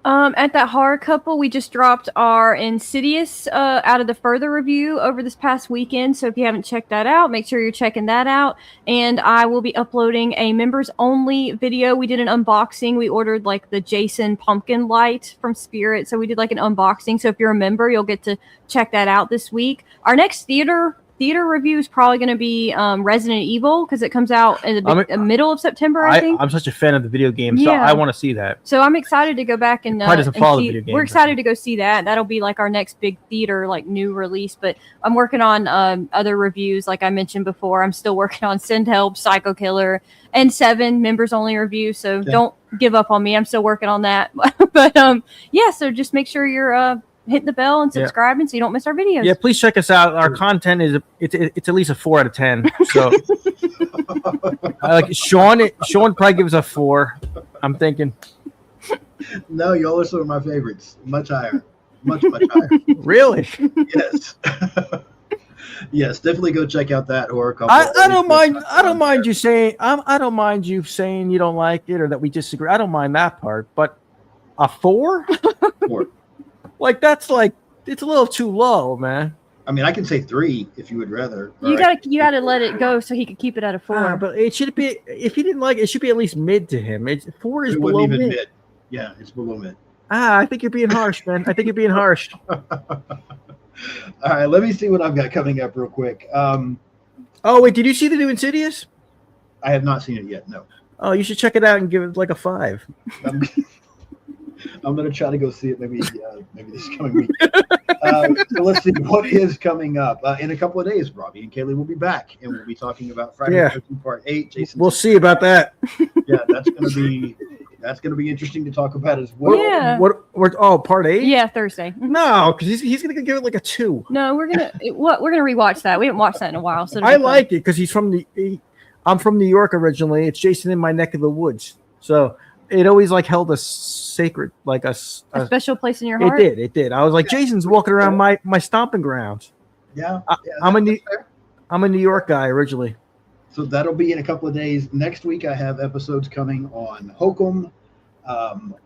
At that horror couple, we just dropped our Insidious out of the further review over this past weekend. So if you haven't checked that out, make sure you're checking that out. And I will be uploading a members only video. We did an unboxing. We ordered like the Jason pumpkin light from Spirit. So we did like an unboxing. So if you're a member, you'll get to check that out this week. Our next theater theater review is probably going to be Resident Evil because it comes out in the middle of September, I think. I'm such a fan of the video game, so I want to see that. So I'm excited to go back and probably doesn't follow the video game. We're excited to go see that. That'll be like our next big theater, like new release. But I'm working on other reviews, like I mentioned before. I'm still working on Send Help, Psycho Killer, and 7 members only review. So don't give up on me. I'm still working on that. But yeah, so just make sure you're hitting the bell and subscribing so you don't miss our videos. Yeah, please check us out. Our content is it's at least a 4 out of 10. So like Sean probably gives a 4. I'm thinking. No, y'all are some of my favorites. Much higher. Much higher. Really? Yes. Yes, definitely go check out that horror couple. I don't mind you saying I don't mind you saying you don't like it or that we disagree. I don't mind that part, but a 4? 4. Like that's like it's a little too low, man. I mean, I can say 3 if you would rather. You gotta let it go so he could keep it at a 4. But it should be if he didn't like it, it should be at least mid to him. 4 is below even mid. Yeah, it's below mid. I think you're being harsh, man. I think you're being harsh. All right, let me see what I've got coming up real quick. Oh wait, did you see the new Insidious? I have not seen it yet. No. Oh, you should check it out and give it like a 5. I'm going to try to go see it maybe this coming week. So let's see what is coming up. In a couple of days, Robbie and Kaylee will be back, and we'll be talking about Friday the 13th Part 8. Jason, we'll see about that. Yeah, that's going to be interesting to talk about as well. Yeah. Part 8? Yeah, Thursday. No, because he's going to give it like a 2. No, we're gonna rewatch that. We haven't watched that in a while. So I like it because I'm from New York originally. It's Jason in my neck of the woods, so it always like held a sacred, like a special place in your heart. It did. I was like, Jason's walking around my stomping grounds. Yeah, I'm a New York guy originally. So that'll be in a couple of days. Next week, I have episodes coming on Hokum,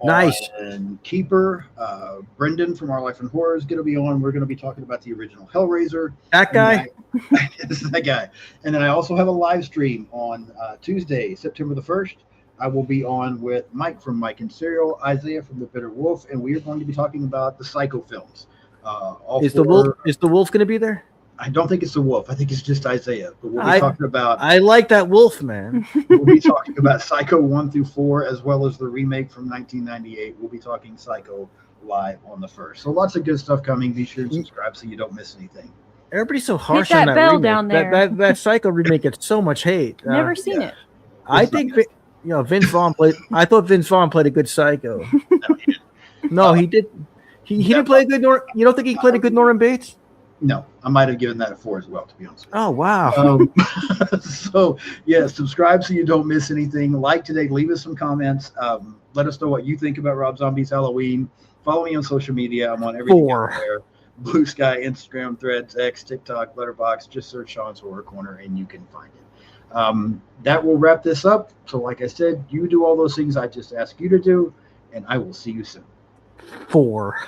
nice, and Keeper. Brendan from Our Life in Horror is going to be on. We're going to be talking about the original Hellraiser. That guy. This is that guy. And then I also have a live stream on Tuesday, September the 1st. I will be on with Mike from Mike and Serial, Isaiah from The Bitter Wolf, and we are going to be talking about the Psycho films. Is the wolf going to be there? I don't think it's the wolf. I think it's just Isaiah. But we'll be talking about. I like that wolf, man. We'll be talking about Psycho 1 through 4, as well as the remake from 1998. We'll be talking Psycho live on the 1st. So lots of good stuff coming. Be sure to subscribe so you don't miss anything. Everybody's so harsh Hit that on that bell remake. down there. That Psycho remake gets so much hate. Never seen it. I think Vince Vaughn played. I thought Vince Vaughn played a good Psycho. No, he didn't. No, he did. He didn't play a good. You don't think he played a good Norman Bates? No, I might have given that a 4 as well, to be honest with you. Oh wow! So yeah, subscribe so you don't miss anything. Like today, leave us some comments. Let us know what you think about Rob Zombie's Halloween. Follow me on social media. I'm on everything out there: Blue Sky, Instagram, Threads, X, TikTok, Letterboxd. Just search Sean's Horror Corner and you can find it. That will wrap this up. So like I said, you do all those things I just asked you to do, and I will see you soon. 4.